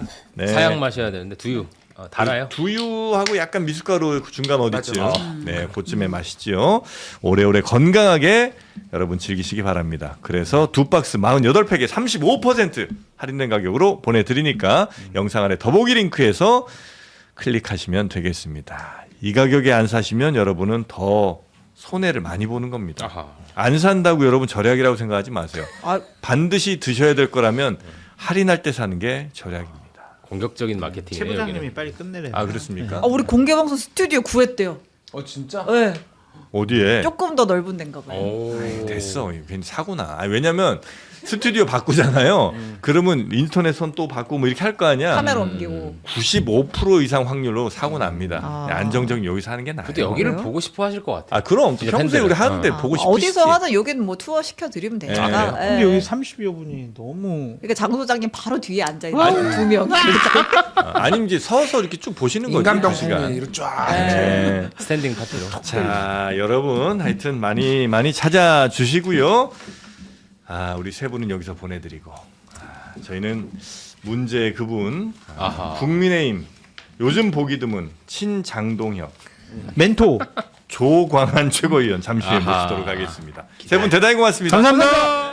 있습니다. 네. 사양 마셔야 되는데 두유. 달아요? 두유하고 약간 미숫가루 중간 어디쯤 네, 그쯤에 맛있지요. 오래오래 건강하게 여러분 즐기시기 바랍니다. 그래서 두 박스 48팩에 35% 할인된 가격으로 보내드리니까 영상 아래 더보기 링크에서 클릭하시면 되겠습니다. 이 가격에 안 사시면 여러분은 더 손해를 많이 보는 겁니다. 아하. 안 산다고 여러분 절약이라고 생각하지 마세요. 아, 반드시 드셔야 될 거라면 할인할 때 사는 게 절약입니다. 공격적인 마케팅이에요. 최 부장님이 여기는. 빨리 끝내래요. 그렇습니까? 우리 공개방송 스튜디오 구했대요. 진짜? 네. 어디에? 조금 더 넓은 데인가 봐요. 오. 됐어. 괜히 사고나. 왜냐면 스튜디오 바꾸잖아요. 그러면 인터넷 선 또 바꾸고 뭐 이렇게 할 거 아니야. 카메라 옮기고. 95% 이상 확률로 사고 납니다. 아. 안정적인 여기서 하는 게 나아요. 근데 여기를 그래요? 보고 싶어 하실 것 같아요. 그럼 진짜 평소에 우리 팬들은. 하는데 보고 싶으시지. 어디서 하든 여기는 뭐 투어 시켜드리면 되니까. 네. 근데 여기 30여 분이 너무 그러니까 장 소장님 바로 뒤에 앉아 있는 두 명. 아니면 이제 서서 이렇게 쭉 보시는 거죠. 그 시간. 인간병풍이 이렇게 쫙. 네. 스탠딩 파티로. 자, 여러분 하여튼 많이 많이 찾아주시고요. 우리 세 분은 여기서 보내드리고 저희는 문제의 그분 아하. 국민의힘 요즘 보기 드문 친장동혁 멘토. 조광한 최고위원 잠시 후에 아하. 모시도록 하겠습니다. 세 분 대단히 고맙습니다. 감사합니다.